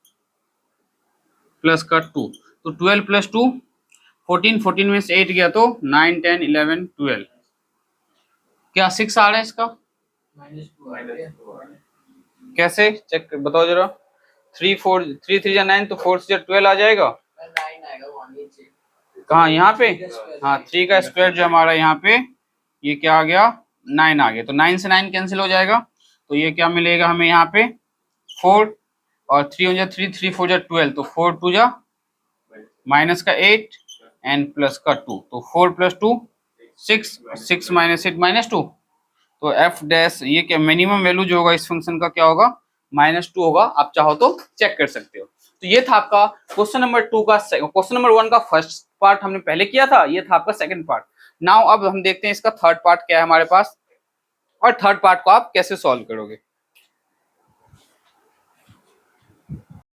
प्लस का 2, तो 12 प्लस 2 14 14 में से 8 गया तो 9 10 11 12, क्या 6 आ रहा है इसका कैसे चेक बताओ जरा। 3 4 3 3 जा 9, तो 4 से 12 आ जाएगा, कहाँ यहाँ पे, हाँ 3 का स्क्वायर जो हमारा यहाँ पे ये क्या आ गया 9 आ गया, तो 9 से 9 कैंसिल हो जाएगा, तो ये क्या मिलेगा हमें यहाँ पे 4 और 3 1 जा 3 3 4 जा 12, तो 4 2 जा माइनस का 8 एंड प्लस का 2, तो 4 प्लस 2 6 6 माइनस 8 -2, तो एफ डैश ये क्या मिनिमम वैल्यू जो होगा इस फंक्शन का क्या होगा -2 होगा। आप चाहो तो चेक कर सकते हो। तो ये था आपका क्वेश्चन नंबर 2 का, क्वेश्चन नंबर 1 का फर्स्ट पार्ट हमने पहले किया था, ये था आपका सेकंड पार्ट। नाउ अब हम देखते हैं इसका थर्ड पार्ट क्या है हमारे पास। और थर्ड पार्ट को आप कैसे सॉल्व करोगे।